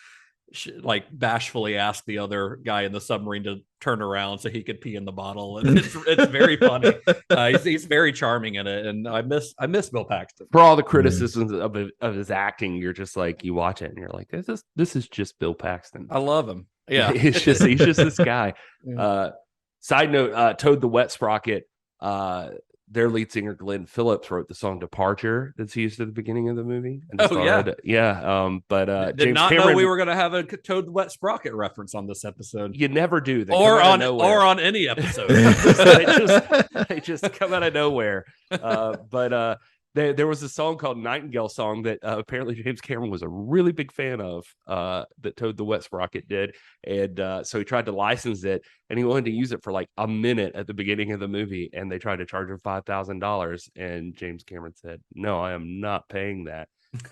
bashfully asked the other guy in the submarine to turn around so he could pee in the bottle, and it's very funny. He's very charming in it, and I miss Bill Paxton. For all the criticisms of his acting, you're just like, you watch it and you're like, this is just Bill Paxton. I love him. Yeah, he's just this guy. Side note: Toad the Wet Sprocket. Their lead singer Glenn Phillips wrote the song "Departure" that's used at the beginning of the movie. And but did James not Cameron, know we were going to have a Toad the Wet Sprocket reference on this episode. You never do, or on any episode. they just come out of nowhere. There was a song called Nightingale Song that apparently James Cameron was a really big fan of, that Toad the Wet Sprocket did. And so he tried to license it, and he wanted to use it for like a minute at the beginning of the movie. And they tried to charge him $5,000. And James Cameron said, no, I am not paying that.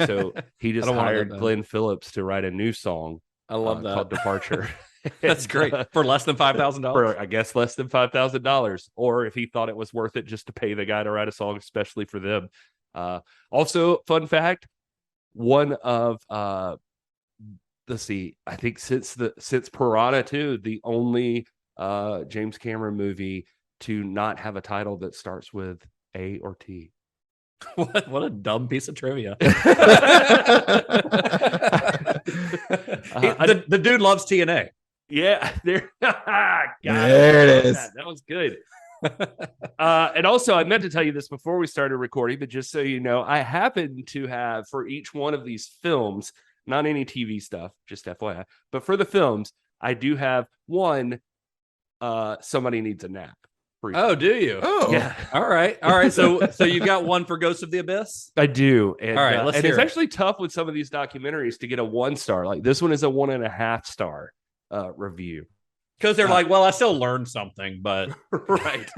So he just hired Glenn Phillips to write a new song. I love that. Called Departure. That's great. For less than $5,000? For, I guess, less than $5,000. Or if he thought it was worth it just to pay the guy to write a song especially for them. Also, fun fact, one of let's see, I think since Piranha 2, the only James Cameron movie to not have a title that starts with A or T. What a dumb piece of trivia. The dude loves TNA. Yeah, there it is. That was good. And also, I meant to tell you this before we started recording, but just so you know, I happen to have, for each one of these films, not any TV stuff, just FYI, but for the films, I do have one, somebody needs a nap. Oh, do you? Oh, yeah. All right. So you've got one for Ghosts of the Abyss? I do. And, all right, let's and hear it's it. actually tough with some of these documentaries to get a 1-star. Like this one is a 1.5 star review. Because they're like, well, I still learned something, but right.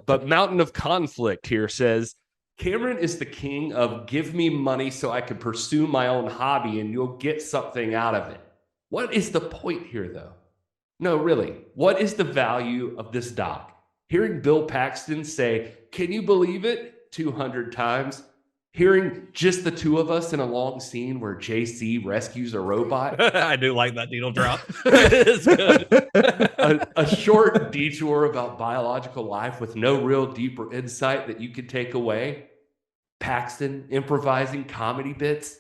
But Mountain of Conflict here says, Cameron is the king of give me money so I can pursue my own hobby and you'll get something out of it. What is the point here, though? No, really. What is the value of this doc? Hearing Bill Paxton say, can you believe it? 200 times. Hearing just the two of us in a long scene where JC rescues a robot. I do like that needle drop. It is good. a short detour about biological life with no real deeper insight that you could take away. Paxton improvising comedy bits.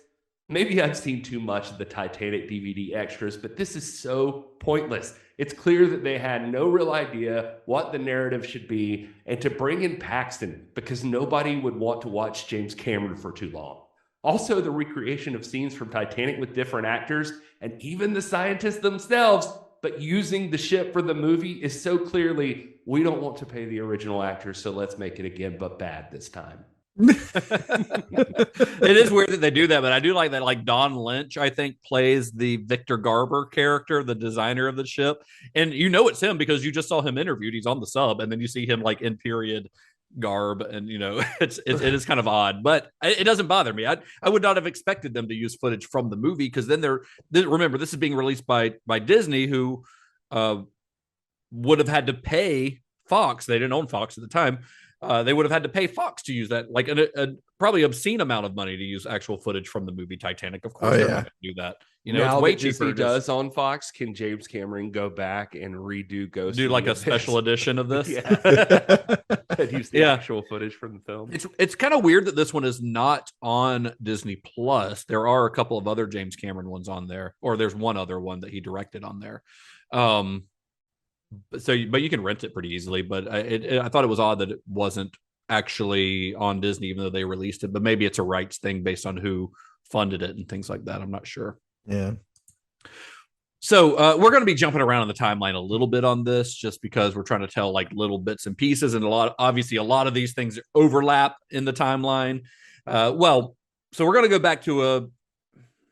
Maybe I've seen too much of the Titanic DVD extras, but this is so pointless. It's clear that they had no real idea what the narrative should be, and to bring in Paxton because nobody would want to watch James Cameron for too long. Also, the recreation of scenes from Titanic with different actors and even the scientists themselves but using the ship for the movie is so clearly, we don't want to pay the original actors, so let's make it again, but bad this time. It is weird that they do that, but I do like that. Like Don Lynch, I think, plays the Victor Garber character, the designer of the ship, and you know it's him because you just saw him interviewed. He's on the sub, and then you see him like in period garb, and you know it is kind of odd, but it doesn't bother me. I would not have expected them to use footage from the movie because then remember, this is being released by Disney, who would have had to pay Fox. They didn't own Fox at the time. They would have had to pay Fox to use that, like a probably obscene amount of money to use actual footage from the movie Titanic. Of course, they're not going to do that. You know, now it's way that cheaper. Disney does on Fox, can James Cameron go back and redo Ghost? Do like a special edition of this? And use the actual footage from the film. It's kind of weird that this one is not on Disney Plus. There are a couple of other James Cameron ones on there, or there's one other one that he directed on there. But you can rent it pretty easily. But I thought it was odd that it wasn't actually on Disney, even though they released it. But maybe it's a rights thing based on who funded it and things like that. I'm not sure. Yeah. So we're going to be jumping around on the timeline a little bit on this, just because we're trying to tell like little bits and pieces, and obviously a lot of these things overlap in the timeline. So we're going to go back to a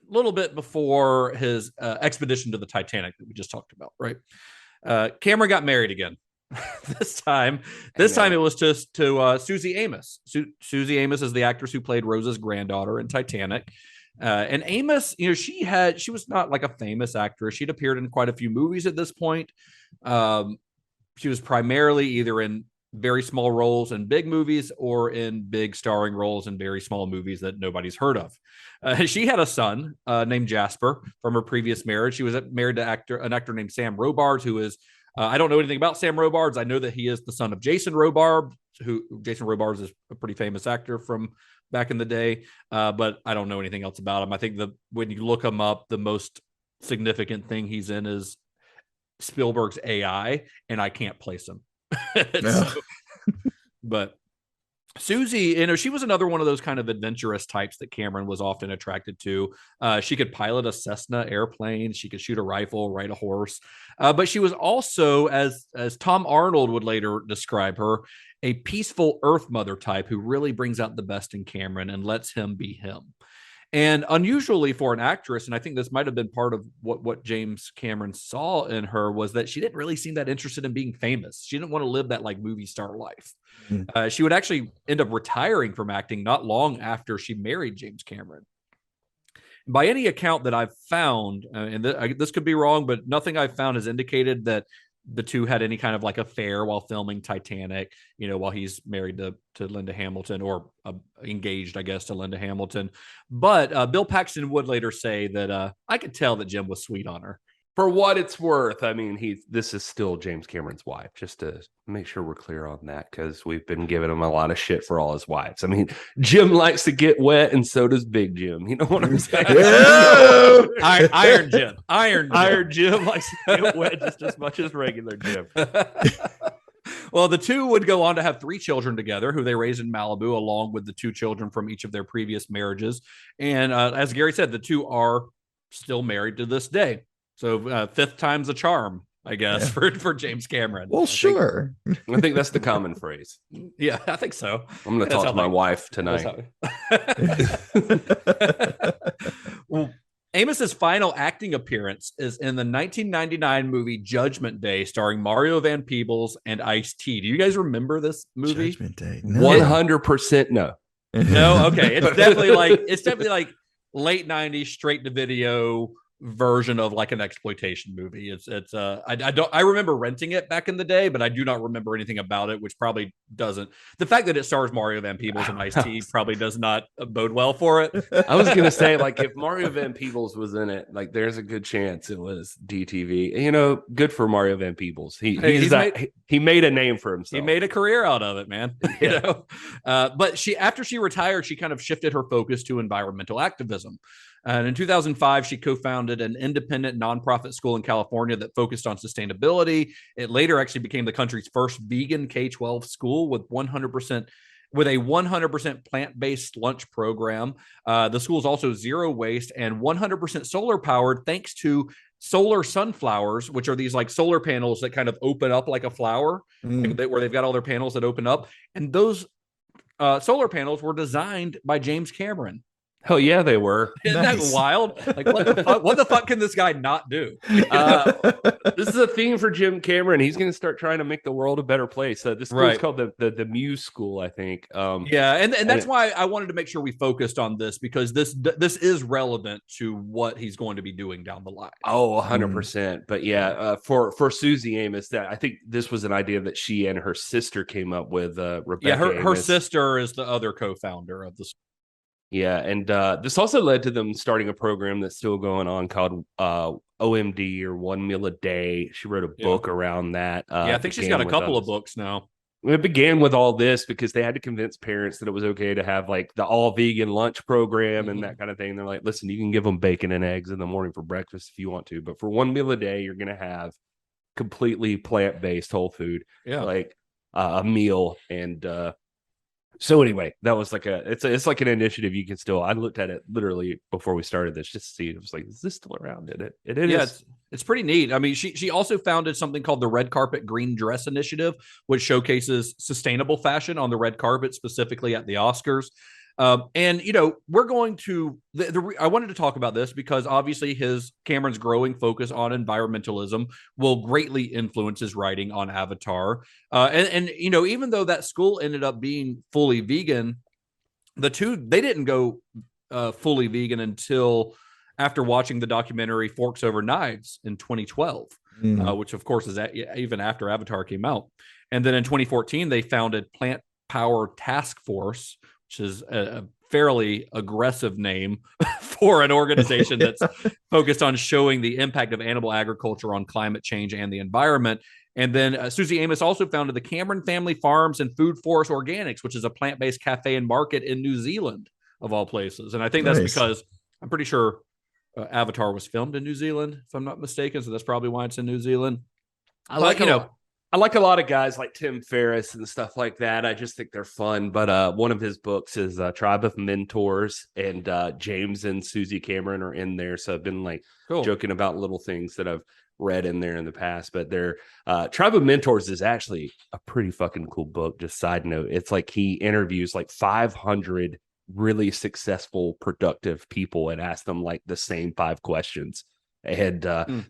little bit before his expedition to the Titanic that we just talked about, right? Cameron got married again. This time it was to Susie Amos. Susie Amos is the actress who played Rose's granddaughter in Titanic. And Amos, you know, she was not like a famous actress. She'd appeared in quite a few movies at this point. She was primarily either in very small roles in big movies or in big starring roles in very small movies that nobody's heard of. She had a son named Jasper from her previous marriage. She was married to an actor named Sam Robards, who is, I don't know anything about Sam Robards. I know that he is the son of Jason Robards, Jason Robards is a pretty famous actor from back in the day, but I don't know anything else about him. I think when you look him up, the most significant thing he's in is Spielberg's AI, and I can't place him. But Susie, you know, she was another one of those kind of adventurous types that Cameron was often attracted to. She could pilot a Cessna airplane. She could shoot a rifle, ride a horse. But she was also, as Tom Arnold would later describe her, a peaceful Earth Mother type who really brings out the best in Cameron and lets him be him. And unusually for an actress, and I think this might have been part of what James Cameron saw in her, was that she didn't really seem that interested in being famous. She didn't want to live that like movie star life. She would actually end up retiring from acting not long after she married James Cameron. By any account that I've found, and this could be wrong, but nothing I've found has indicated that the two had any kind of like affair while filming Titanic, you know, while he's married to Linda Hamilton, or engaged, I guess, to Linda Hamilton. But Bill Paxton would later say that I could tell that Jim was sweet on her. For what it's worth, I mean, this is still James Cameron's wife, just to make sure we're clear on that, because we've been giving him a lot of shit for all his wives. I mean, Jim likes to get wet, and so does Big Jim. You know what I'm saying? Iron Jim likes to get wet just as much as regular Jim. Well, the two would go on to have 3 children together, who they raised in Malibu, along with the 2 children from each of their previous marriages. And as Gary said, the 2 are still married to this day. So fifth time's a charm, I guess, for James Cameron. Well, sure. I think that's the common phrase. Yeah, I think so. I'm going to talk to my wife tonight. Well, Amos's final acting appearance is in the 1999 movie Judgment Day, starring Mario Van Peebles and Ice-T. Do you guys remember this movie? Judgment Day. No. 100% no. No? Okay. It's definitely like late 90s straight to video version of like an exploitation movie. I remember renting it back in the day, but I do not remember anything about it, which probably doesn't. The fact that it stars Mario Van Peebles and Ice-T probably does not bode well for it. I was gonna say, like, if Mario Van Peebles was in it, like, there's a good chance it was DTV. You know, good for Mario Van Peebles. He made a name for himself. He made a career out of it, man. Yeah. You know, but after she retired, she kind of shifted her focus to environmental activism. And in 2005, she co-founded an independent nonprofit school in California that focused on sustainability. It later actually became the country's first vegan K-12 school with a 100% plant-based lunch program. The school is also zero waste and 100% solar powered, thanks to solar sunflowers, which are these like solar panels that kind of open up like a flower, where they've got all their panels that open up. And those solar panels were designed by James Cameron. Hell yeah, they were. Isn't that wild? Like, what the fuck can this guy not do? This is a theme for Jim Cameron. He's going to start trying to make the world a better place. This school's called the Muse School, I think. And that's why I wanted to make sure we focused on this, because this is relevant to what he's going to be doing down the line. Oh, 100%. But yeah, for Susie Amos, that I think this was an idea that she and her sister came up with. Rebecca. Yeah, her sister is the other co-founder of the school. Yeah, and this also led to them starting a program that's still going on called OMD, or One Meal a Day. She wrote a book around that. I think she's got a couple of books now. It began with all this because they had to convince parents that it was okay to have like the all vegan lunch program and that kind of thing. They're like, listen, you can give them bacon and eggs in the morning for breakfast if you want to, but for one meal a day, you're going to have completely plant-based whole food, like a meal. And so anyway, that was like it's like an initiative you can still. I looked at it literally before we started this just to see. It was like, is this still around? It is. Yeah, it's pretty neat. I mean, she also founded something called the Red Carpet Green Dress Initiative, which showcases sustainable fashion on the red carpet, specifically at the Oscars. And we're going to. I wanted to talk about this because obviously Cameron's growing focus on environmentalism will greatly influence his writing on Avatar. And even though that school ended up being fully vegan, they didn't go fully vegan until after watching the documentary Forks Over Knives in 2012, which of course is even after Avatar came out. And then in 2014, they founded Plant Power Task Force, which is a fairly aggressive name for an organization that's focused on showing the impact of animal agriculture on climate change and the environment. And then Susie Amos also founded the Cameron Family Farms and Food Forest Organics, which is a plant-based cafe and market in New Zealand, of all places. And I think that's because I'm pretty sure Avatar was filmed in New Zealand, if I'm not mistaken. So that's probably why it's in New Zealand. I like a lot of guys like Tim Ferriss and stuff like that. I just think they're fun. But one of his books is Tribe of Mentors, and James and Susie Cameron are in there. So I've been joking about little things that I've read in there in the past. But their Tribe of Mentors is actually a pretty fucking cool book. Just side note, it's like he interviews like 500 really successful, productive people and asks them like the same 5 questions, and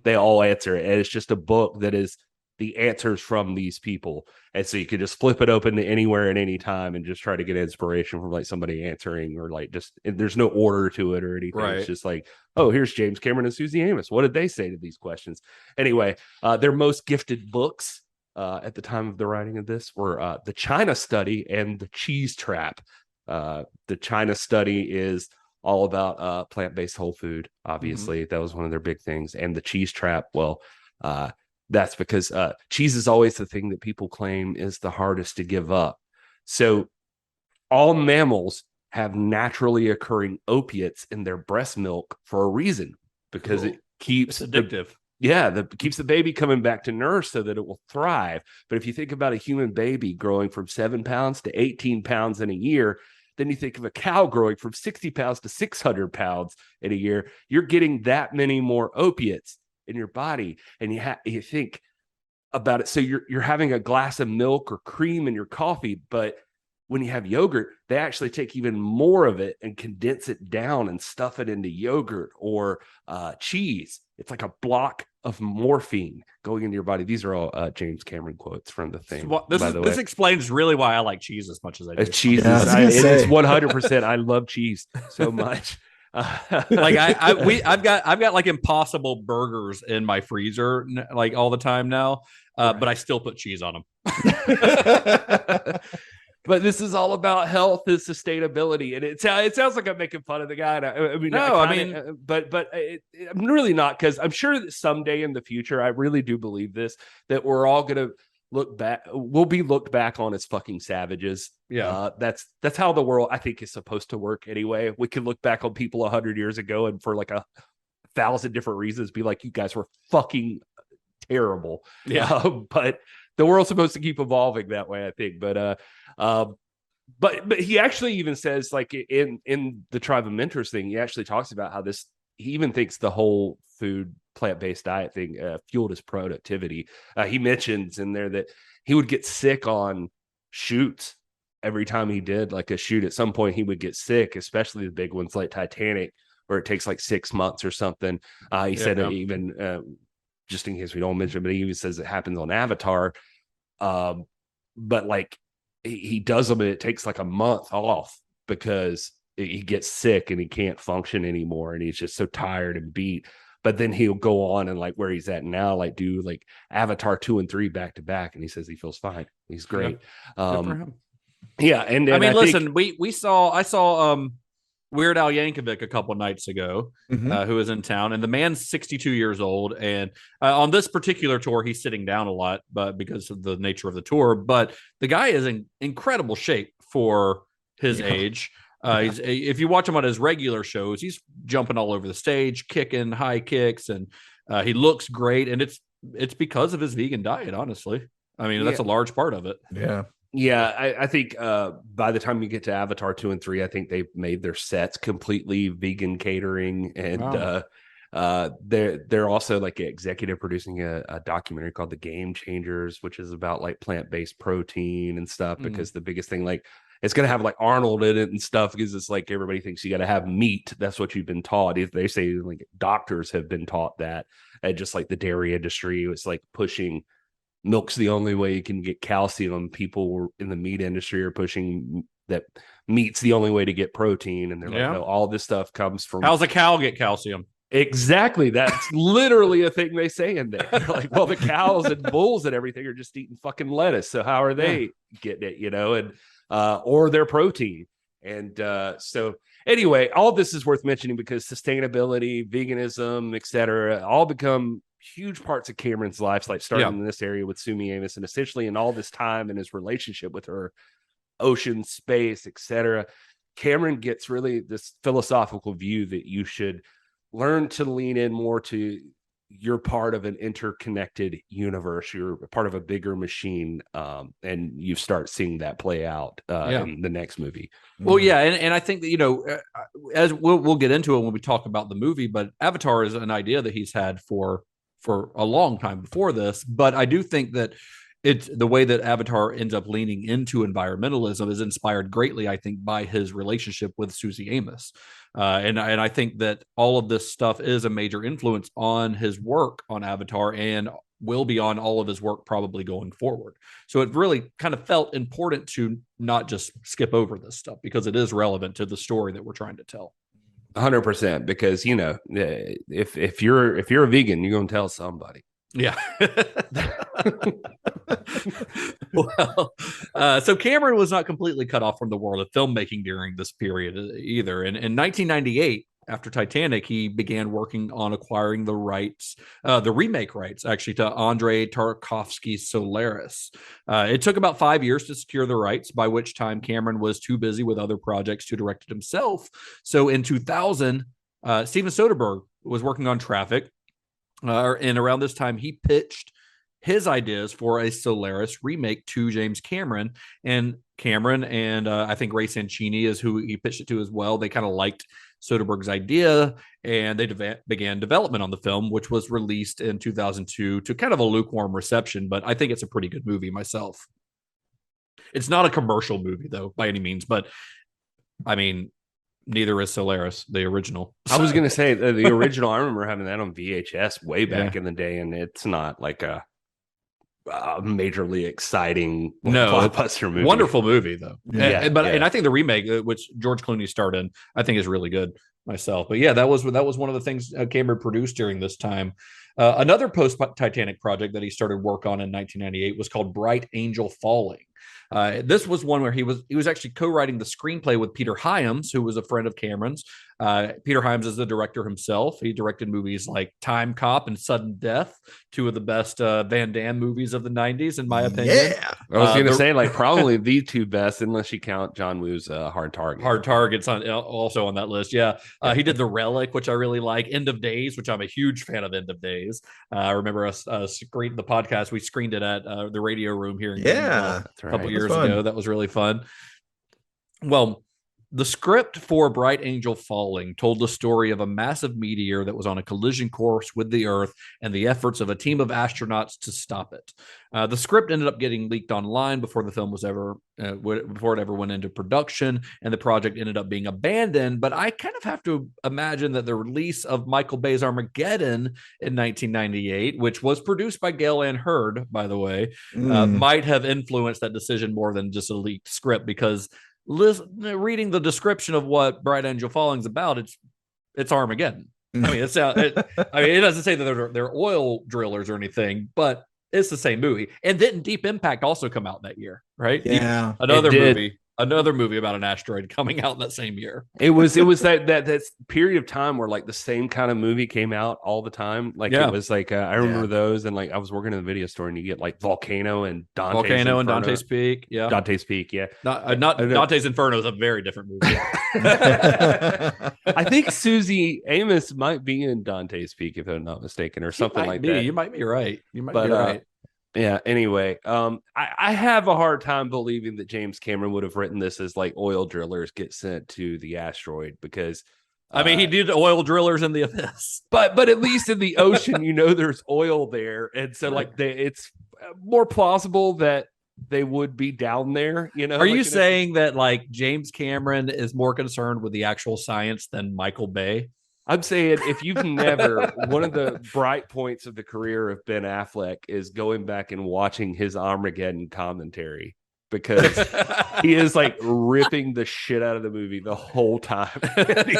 they all answer it. And it's just a book that is the answers from these people, and so you could just flip it open to anywhere at any time and just try to get inspiration from like somebody answering, or like just there's no order to it or anything. Right. It's just like, oh, here's James Cameron and Susie Amos. What did they say to these questions? Anyway, their most gifted books at the time of the writing of this were The China Study and The Cheese Trap. The China Study is all about plant-based whole food. Obviously, that was one of their big things. And The Cheese Trap, well, that's because cheese is always the thing that people claim is the hardest to give up. So all mammals have naturally occurring opiates in their breast milk for a reason, because it keeps addictive. Keeps the baby coming back to nurse so that it will thrive. But if you think about a human baby growing from 7 pounds to 18 pounds in a year, then you think of a cow growing from 60 pounds to 600 pounds in a year, you're getting that many more opiates in your body. And you think about it. So you're having a glass of milk or cream in your coffee, but when you have yogurt, they actually take even more of it and condense it down and stuff it into yogurt or cheese. It's like a block of morphine going into your body. These are all James Cameron quotes from the thing. This explains really why I like cheese as much as I do. Cheese is 100%. I love cheese so much. Like I've got like Impossible burgers in my freezer like all the time now, but I still put cheese on them. But this is all about health and sustainability, and it sounds like I'm making fun of the guy. But I'm really not, because I'm sure that someday in the future, I really do believe this, that we're all gonna look back. We'll be looked back on as fucking savages. Yeah, that's how the world, I think, is supposed to work anyway. We can look back on people 100 years ago and for like 1,000 different reasons be like, you guys were fucking terrible. Yeah, but the world's supposed to keep evolving that way, I think. But he actually even says, like in the Tribe of Mentors thing, he actually talks about how he even thinks the whole food plant-based diet thing fueled his productivity. He mentions in there that he would get sick on shoots every time he did like a shoot. At some point he would get sick, especially the big ones like Titanic, where it takes like 6 months or something. He said even just in case we don't mention, but he even says it happens on Avatar. But like he does them and it takes like a month off because he gets sick and he can't function anymore and he's just so tired and beat. But then he'll go on and like where he's at now, like do like Avatar 2 and 3 back to back, and he says he feels fine. He's great. Good for him. Yeah, and I mean, listen, think, I saw Weird Al Yankovic a couple nights ago, who was in town, and the man's 62 years old, and on this particular tour, he's sitting down a lot, but because of the nature of the tour. But the guy is in incredible shape for his age. If you watch him on his regular shows, he's jumping all over the stage, kicking high kicks, and he looks great. And it's because of his vegan diet, honestly. I mean, that's a large part of it. Yeah, I think by the time you get to Avatar 2 and 3, I think they've made their sets completely vegan catering, and they're also like executive producing a documentary called The Game Changers, which is about like plant-based protein and stuff. Because the biggest thing, like, it's gonna have like Arnold in it and stuff, because it's like everybody thinks you got to have meat. That's what you've been taught. They say like doctors have been taught that, and just like the dairy industry, it's like pushing milk's the only way you can get calcium. People in the meat industry are pushing that meat's the only way to get protein, and they're like, no, all this stuff comes from. How's a cow get calcium? Exactly. That's literally a thing they say in there. Like, well, the cows and bulls and everything are just eating fucking lettuce, so how are they getting it? You know, and or their protein. And so anyway, all this is worth mentioning because sustainability, veganism, etc., all become huge parts of Cameron's life, like starting in this area with Sumi Amos, and essentially in all this time in his relationship with her, ocean, space, etc. Cameron gets really this philosophical view that you should learn to lean in more to you're part of an interconnected universe. You're part of a bigger machine. And you start seeing that play out in the next movie. Well, yeah. And I think that, you know, as we'll get into it when we talk about the movie, but Avatar is an idea that he's had for a long time before this. But I do think that it's the way that Avatar ends up leaning into environmentalism is inspired greatly, I think, by his relationship with Susie Amos. And I think that all of this stuff is a major influence on his work on Avatar and will be on all of his work probably going forward. So it really kind of felt important to not just skip over this stuff because it is relevant to the story that we're trying to tell. 100%, because, you know, if you're a vegan, you're going to tell somebody. Yeah. Well, so Cameron was not completely cut off from the world of filmmaking during this period either. And in 1998, after Titanic, he began working on acquiring the rights, the remake rights, actually, to Andrei Tarkovsky's Solaris. It took about 5 years to secure the rights, by which time Cameron was too busy with other projects to direct it himself. So in 2000, Steven Soderbergh was working on Traffic. And around this time, he pitched his ideas for a Solaris remake to James Cameron. And Cameron and I think Ray Sancini is who he pitched it to as well. They kind of liked Soderbergh's idea, and they began development on the film, which was released in 2002 to kind of a lukewarm reception. But I think it's a pretty good movie myself. It's not a commercial movie, though, by any means. But, I mean, neither is Solaris, the original. I was going to say the original. I remember having that on VHS way back in the day, and it's not like a majorly exciting blockbuster movie. Wonderful movie though. And I think the remake, which George Clooney starred in, I think is really good myself. But yeah, that was one of the things Cameron produced during this time. Another post-Titanic project that he started work on in 1998 was called Bright Angel Falling. This was one where he was actually co-writing the screenplay with Peter Hyams, who was a friend of Cameron's. Peter Hyams is the director himself. He directed movies like Time Cop and Sudden Death, two of the best Van Damme movies of the 90s, in my opinion. Yeah. I was going to say, like, probably the two best, unless you count John Woo's Hard Target. Hard Target's also on that list, yeah. He did The Relic, which I really like. End of Days, which I'm a huge fan of End of Days. I remember us screened the podcast. We screened it at the Radio Room here in a couple years ago. That was really fun. Well, The script for Bright Angel Falling told the story of a massive meteor that was on a collision course with the Earth and the efforts of a team of astronauts to stop it. The script ended up getting leaked online before the film was before it ever went into production, and the project ended up being abandoned. But I kind of have to imagine that the release of Michael Bay's Armageddon in 1998, which was produced by Gale Ann Hurd, by the way, might have influenced that decision more than just a leaked script, because reading the description of what Bright Angel Falling is about, it's Armageddon. I mean, it doesn't say that they're oil drillers or anything, but it's the same movie. And didn't Deep Impact also come out that year, right? Yeah, Another movie about an asteroid coming out in that same year. It was that period of time where like the same kind of movie came out all the time. Like it was like I remember those, and like I was working in the video store, and you get like Volcano and Dante's Peak. Yeah, Dante's Peak. Yeah, not Dante's Inferno is a very different movie. I think Susie Amos might be in Dante's Peak, if I'm not mistaken, or something like that. You might be right. You might be right. Yeah. Anyway, I have a hard time believing that James Cameron would have written this as like oil drillers get sent to the asteroid, because I mean, he did oil drillers in the abyss, but at least in the ocean, there's oil there, and so like it's more plausible that they would be down there. Are you saying that like James Cameron is more concerned with the actual science than Michael Bay? I'm saying, if you've never, one of the bright points of the career of Ben Affleck is going back and watching his Armageddon commentary, because he is like ripping the shit out of the movie the whole time.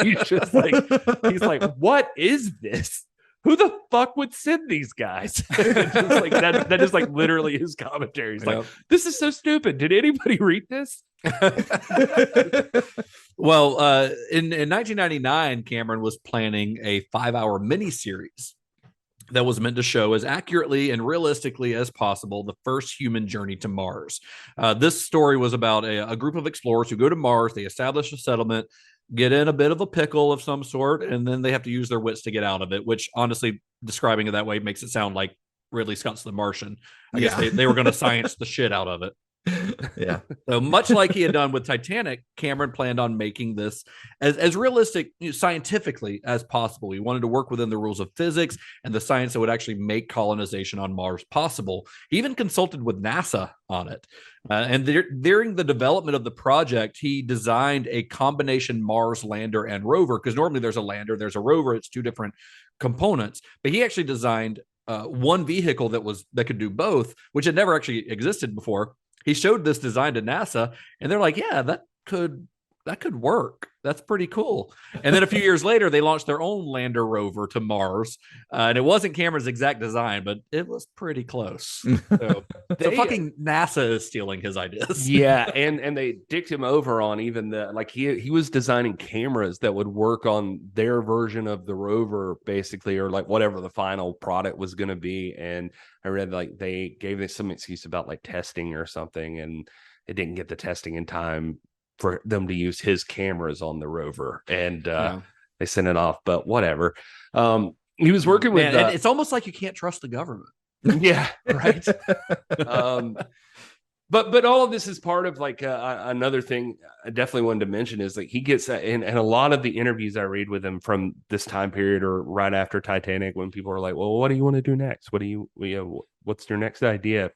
He's like, what is this? Who the fuck would send these guys? Just like that is like literally his commentary. He's like, this is so stupid. Did anybody read this? Well, in 1999, Cameron was planning a 5-hour miniseries that was meant to show as accurately and realistically as possible the first human journey to Mars. This story was about a group of explorers who go to Mars. They establish a settlement, get in a bit of a pickle of some sort, and then they have to use their wits to get out of it, which honestly, describing it that way makes it sound like Ridley Scott's The Martian. I guess they were going to science the shit out of it. Yeah. So much like he had done with Titanic, Cameron planned on making this as realistic scientifically as possible. He wanted to work within the rules of physics and the science that would actually make colonization on Mars possible. He even consulted with NASA on it. And during the development of the project, he designed a combination Mars lander and rover, because normally there's a lander, there's a rover, it's two different components. But he actually designed one vehicle that could do both, which had never actually existed before. He showed this design to NASA, and they're like, yeah, that could work. That's pretty cool. And then a few years later, they launched their own lander rover to Mars. And it wasn't Cameron's exact design, but it was pretty close. So fucking NASA is stealing his ideas. Yeah. And they dicked him over on even he was designing cameras that would work on their version of the rover, basically, or like whatever the final product was going to be. And I read like they gave this some excuse about like testing or something, and it didn't get the testing in time for them to use his cameras on the rover, and they sent it off, but whatever. He was working with and it's almost like you can't trust the government. Yeah, right. But all of this is part of like another thing I definitely wanted to mention is like he gets in a lot of the interviews I read with him from this time period or right after Titanic, when people are like, well, what do you want to do next? What's your next idea?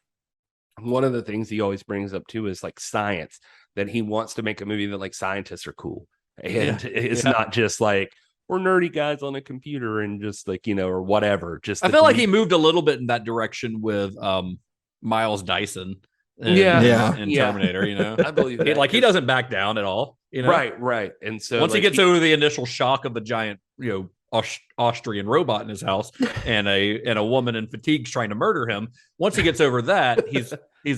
One of the things he always brings up too is like science, that he wants to make a movie that like scientists are cool. And it's not just like, we're nerdy guys on a computer and just like, or whatever. Just I feel like he moved a little bit in that direction with Miles Dyson in Terminator, I believe that. Like he doesn't back down at all, Right. And so once he gets over the initial shock of the giant, Austrian robot in his house and a woman in fatigues trying to murder him. Once he gets over that, he's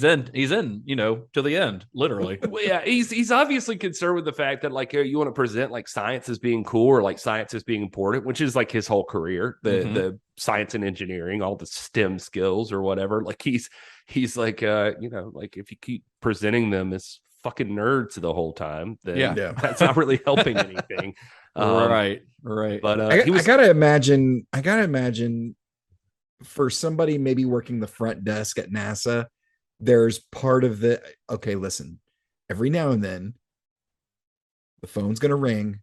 in, to the end, literally. Well, yeah, he's obviously concerned with the fact that like you want to present like science as being cool or like science as being important, which is like his whole career, the science and engineering, all the STEM skills or whatever. Like he's like like if you keep presenting them as fucking nerds the whole time, then that's not really helping anything. Right. But I gotta imagine for somebody maybe working the front desk at NASA, there's part of the, okay, listen, every now and then The phone's going to ring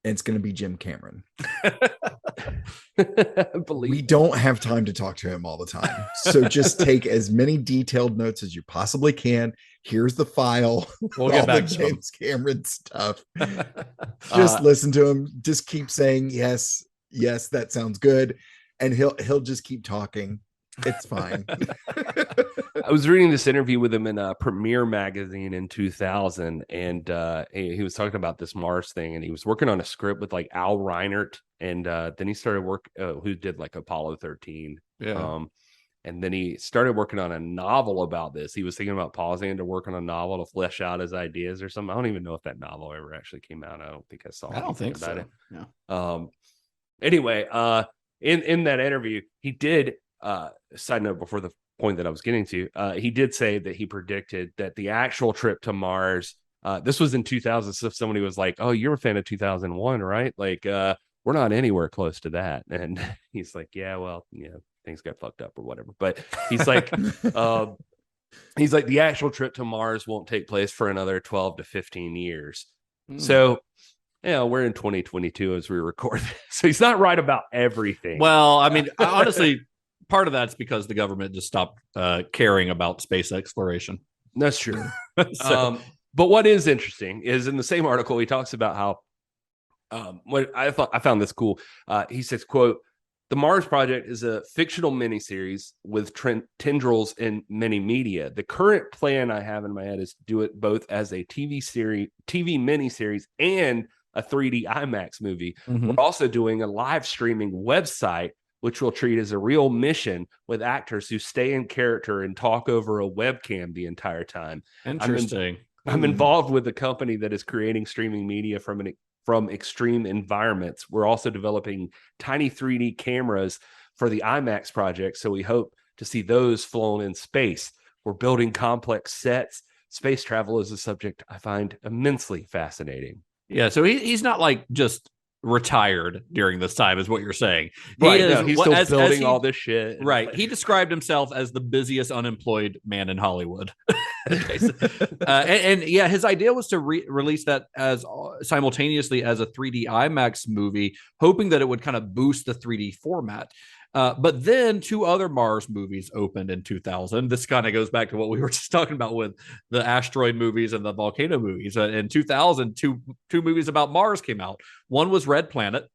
and it's going to be Jim Cameron. We don't have time to talk to him all the time. So just take as many detailed notes as you possibly can. Here's the file. We'll get back to James Cameron stuff. Just listen to him. Just keep saying, yes, that sounds good. And he'll just keep talking. It's fine. I was reading this interview with him in a Premiere magazine in 2000, and he was talking about this Mars thing, and he was working on a script with like Al Reinert, and then he started who did like Apollo 13. Yeah. And then he started working on a novel about this. He was thinking about pausing to work on a novel to flesh out his ideas or something. I don't even know if that novel ever actually came out. I don't think I saw. I don't think about so. it. Yeah. Anyway, in that interview, he did. Side note before the point that I was getting to, he did say that he predicted that the actual trip to Mars, this was in 2000. So if somebody was like, "Oh, you're a fan of 2001, right?" Like, we're not anywhere close to that. And he's like, "Yeah, well, things got fucked up or whatever." But he's like, the actual trip to Mars won't take place for another 12 to 15 years. So, we're in 2022 as we record. So he's not right about everything. Well, I mean, honestly, part of that's because the government just stopped caring about space exploration. That's true. But what is interesting is in the same article, he talks about how what I found this cool. He says, quote, "The Mars Project is a fictional miniseries with tendrils in many media. The current plan I have in my head is to do it both as a TV miniseries and a 3D IMAX movie. We're also doing a live streaming website, which we'll treat as a real mission with actors who stay in character and talk over a webcam the entire time. Interesting. I'm involved with a company that is creating streaming media from extreme environments. We're also developing tiny 3D cameras for the IMAX project, so we hope to see those flown in space. We're building complex sets. Space travel is a subject I find immensely fascinating." Yeah, so he's not like just retired during this time, is what you're saying. He's still building all this shit. Right. He described himself as the busiest unemployed man in Hollywood. And his idea was to release that as simultaneously as a 3D IMAX movie, hoping that it would kind of boost the 3D format. But then 2 other Mars movies opened in 2000. This kind of goes back to what we were just talking about with the asteroid movies and the volcano movies. In 2000, two movies about Mars came out. One was Red Planet.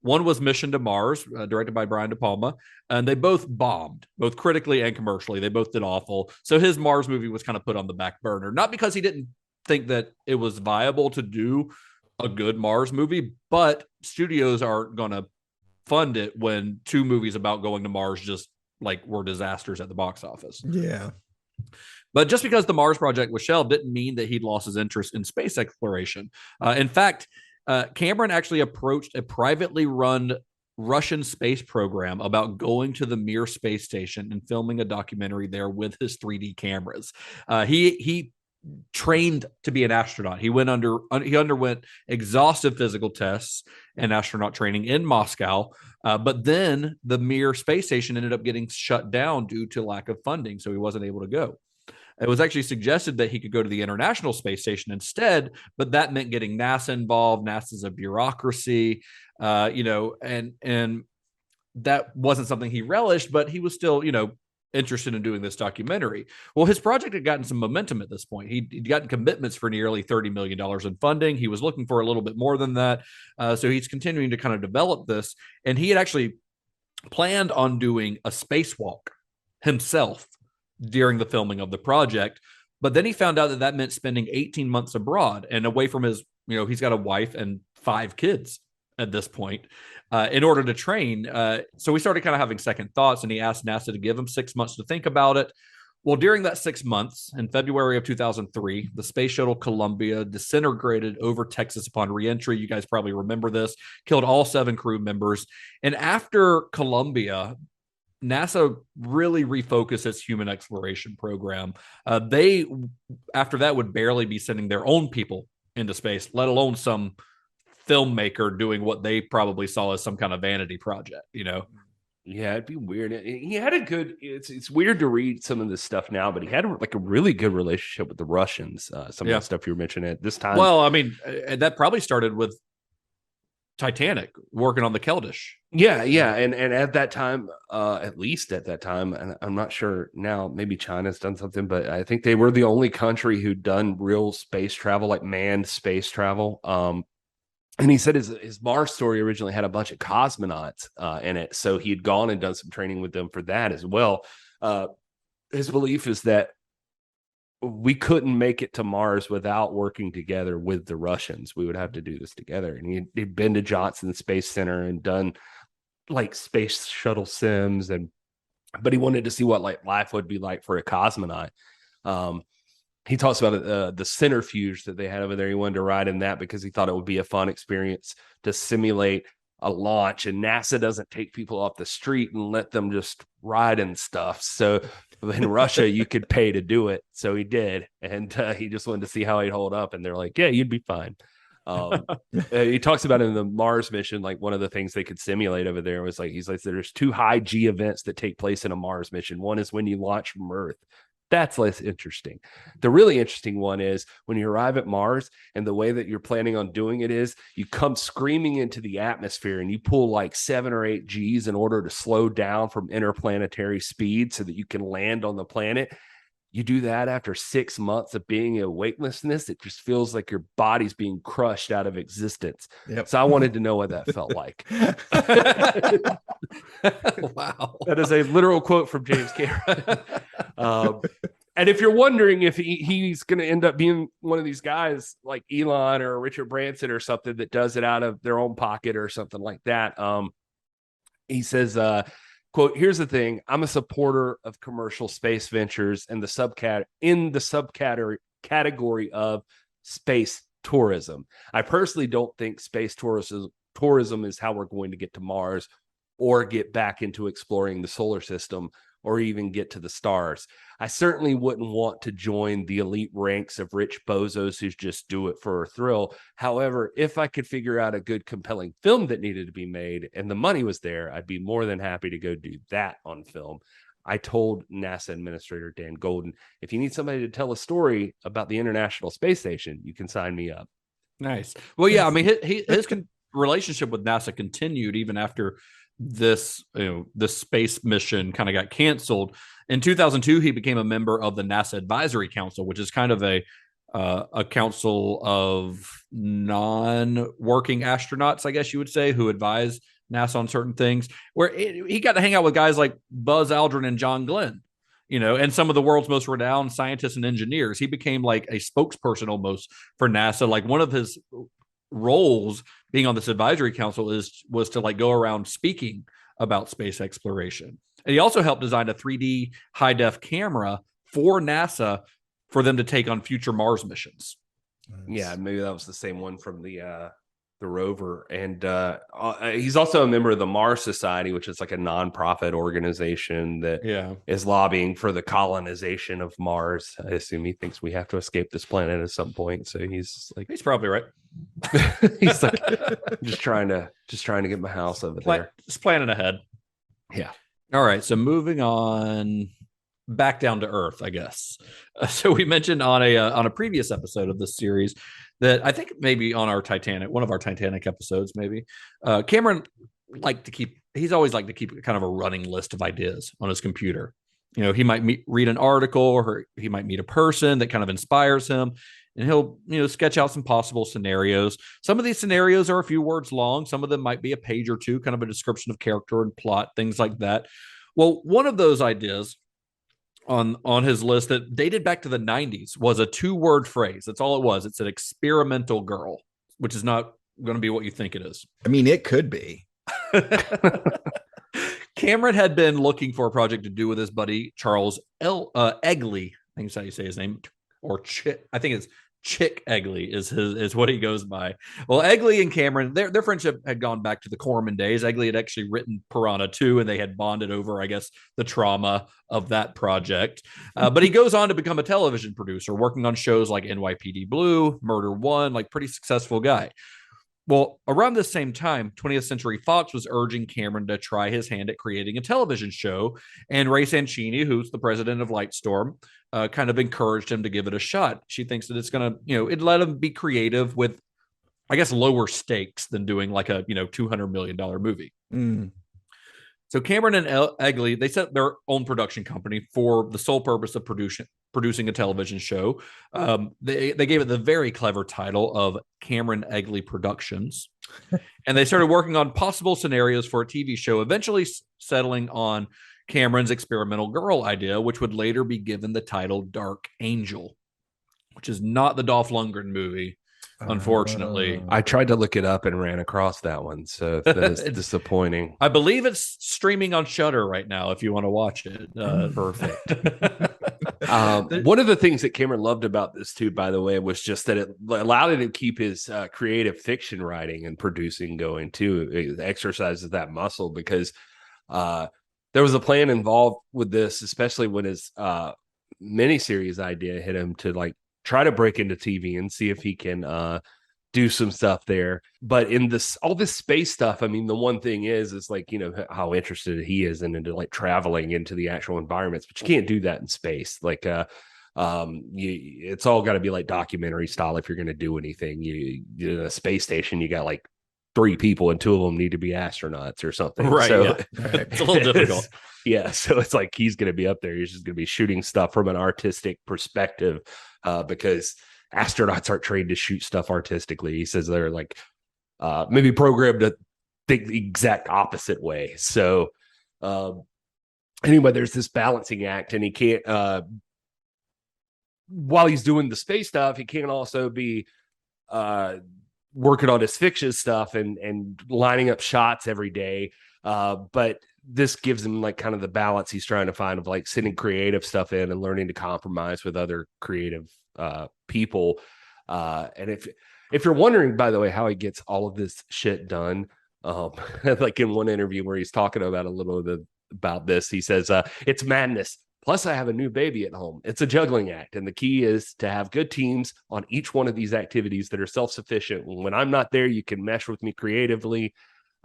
One was Mission to Mars, directed by Brian De Palma. And they both bombed, both critically and commercially. They both did awful. So his Mars movie was kind of put on the back burner. Not because he didn't think that it was viable to do a good Mars movie, but studios aren't going to fund it when 2 movies about going to Mars just like were disasters at the box office. Yeah. But just because the Mars project was shelved didn't mean that he'd lost his interest in space exploration. In fact, Cameron actually approached a privately run Russian space program about going to the Mir space station and filming a documentary there with his 3D cameras. He trained to be an astronaut. He underwent exhaustive physical tests and astronaut training in Moscow. But then the Mir space station ended up getting shut down due to lack of funding, so he wasn't able to go. It was actually suggested that he could go to the International Space Station instead, but that meant getting NASA involved. NASA's a bureaucracy, and that wasn't something he relished, but he was still, interested in doing this documentary. Well, his project had gotten some momentum at this point. He'd gotten commitments for nearly $30 million in funding. He was looking for a little bit more than that. So he's continuing to kind of develop this. And he had actually planned on doing a spacewalk himself during the filming of the project. But then he found out that meant spending 18 months abroad and away from his, he's got a wife and 5 kids at this point. In order to train. So we started kind of having second thoughts, and he asked NASA to give him 6 months to think about it. Well, during that 6 months, in February of 2003, the space shuttle Columbia disintegrated over Texas upon reentry. You guys probably remember this, killed all 7 crew members. And after Columbia, NASA really refocused its human exploration program. They, after that, would barely be sending their own people into space, let alone some filmmaker doing what they probably saw as some kind of vanity project, Yeah, it'd be weird. He had a good. It's weird to read some of this stuff now, but he had like a really good relationship with the Russians. Some of the stuff you were mentioning at this time. Well, I mean, that probably started with Titanic working on the Keldysh. Yeah, and at that time, at least at that time, and I'm not sure now. Maybe China's done something, but I think they were the only country who'd done real space travel, like manned space travel. And he said his Mars story originally had a bunch of cosmonauts in it. So he had gone and done some training with them for that as well. His belief is that we couldn't make it to Mars without working together with the Russians. We would have to do this together. And he'd been to Johnson Space Center and done like space shuttle sims. But he wanted to see what like life would be like for a cosmonaut. He talks about the centrifuge that they had over there. He wanted to ride in that because he thought it would be a fun experience to simulate a launch. And NASA doesn't take people off the street and let them just ride and stuff. So in Russia, you could pay to do it. So he did. And he just wanted to see how he'd hold up. And they're like, yeah, you'd be fine. He talks about in the Mars mission, like one of the things they could simulate over there was like, he's like, there's 2 high G events that take place in a Mars mission. One is when you launch from Earth. That's less interesting. The really interesting one is when you arrive at Mars, and the way that you're planning on doing it is you come screaming into the atmosphere and you pull like 7 or 8 Gs in order to slow down from interplanetary speed so that you can land on the planet. You do that after 6 months of being in weightlessness. It just feels like your body's being crushed out of existence. Yep. So I wanted to know what that felt like. Wow. That is a literal quote from James Cameron. And if you're wondering if he's going to end up being one of these guys like Elon or Richard Branson or something that does it out of their own pocket or something like that, he says, quote, here's the thing. I'm a supporter of commercial space ventures and the subcategory of space tourism. I personally don't think space tourism is how we're going to get to Mars or get back into exploring the solar system or even get to the stars. I certainly wouldn't want to join the elite ranks of rich bozos who just do it for a thrill. However, if I could figure out a good, compelling film that needed to be made and the money was there, I'd be more than happy to go do that on film. I told NASA Administrator Dan Golden, if you need somebody to tell a story about the International Space Station, you can sign me up. Nice. Well, yeah, I mean, his relationship with NASA continued even after this space mission kind of got canceled. In 2002, he became a member of the NASA Advisory Council, which is kind of a council of non-working astronauts, I guess you would say, who advise NASA on certain things, where he got to hang out with guys like Buzz Aldrin and John Glenn, and some of the world's most renowned scientists and engineers. He became like a spokesperson almost for NASA. Like one of his roles being on this advisory council was to like go around speaking about space exploration. And he also helped design a 3D high def camera for NASA for them to take on future Mars missions. Nice. Yeah, maybe that was the same one from the rover. And he's also a member of the Mars Society, which is like a nonprofit organization that is lobbying for the colonization of Mars. I assume he thinks we have to escape this planet at some point. So he's probably right. He's like just trying to get my house over there. Just planning ahead. Yeah. All right. So moving on back down to Earth, I guess. So we mentioned on a previous episode of this series that I think maybe on one of our Titanic episodes, maybe Cameron he's always liked to keep kind of a running list of ideas on his computer. He might read an article or he might meet a person that kind of inspires him, and he'll sketch out some possible scenarios. Some of these scenarios are a few words long. Some of them might be a page or two, kind of a description of character and plot, things like that. Well, one of those ideas on his list that dated back to the 90s was a 2-word phrase. That's all it was. It said experimental girl, which is not going to be what you think it is. I mean, it could be. Cameron had been looking for a project to do with his buddy Charles Egley. I think that's how you say his name, or I think it's Chick Egley is what he goes by. Well, Egley and Cameron, their friendship had gone back to the Corman days. Egley had actually written Piranha 2, and they had bonded over, I guess, the trauma of that project. But he goes on to become a television producer, working on shows like NYPD Blue, Murder One, like pretty successful guy. Well, around the same time, 20th Century Fox was urging Cameron to try his hand at creating a television show. And Ray Sancini, who's the president of Lightstorm, kind of encouraged him to give it a shot. She thinks that it's going to, it'd let him be creative with, I guess, lower stakes than doing like a, $200 million movie. Mm. So Cameron and Egley, they set their own production company for the sole purpose of producing a television show. They gave it the very clever title of Cameron Egley Productions. And they started working on possible scenarios for a TV show, eventually settling on Cameron's experimental girl idea, which would later be given the title Dark Angel, which is not the Dolph Lundgren movie. Unfortunately, I tried to look it up and ran across that one, so that is disappointing. I believe it's streaming on Shudder right now if you want to watch it. Perfect. One of the things that Cameron loved about this too, by the way, was just that it allowed him to keep his creative fiction writing and producing going too. It exercises that muscle because there was a plan involved with this, especially when his miniseries idea hit him to like try to break into TV and see if he can do some stuff there. But in this, all this space stuff, I mean, the one thing is like, how interested he is into like traveling into the actual environments, but you can't do that in space. Like, it's all got to be like documentary style. If you're going to do anything, you in a space station, you got like 3 people and 2 of them need to be astronauts or something. Right. So Yeah. It's a little difficult. Yeah. So it's like, he's going to be up there. He's just going to be shooting stuff from an artistic perspective. Because astronauts aren't trained to shoot stuff artistically. He says they're like maybe programmed to think the exact opposite way. So anyway, there's this balancing act, and he can't while he's doing the space stuff, he can't also be working on his fiction stuff and lining up shots every day. But this gives him like kind of the balance he's trying to find of like sending creative stuff in and learning to compromise with other creative people. And if you're wondering, by the way, how he gets all of this shit done, like in one interview where he's talking about a little bit about this, he says, it's madness. Plus, I have a new baby at home. It's a juggling act. And the key is to have good teams on each one of these activities that are self-sufficient. When I'm not there, you can mesh with me creatively.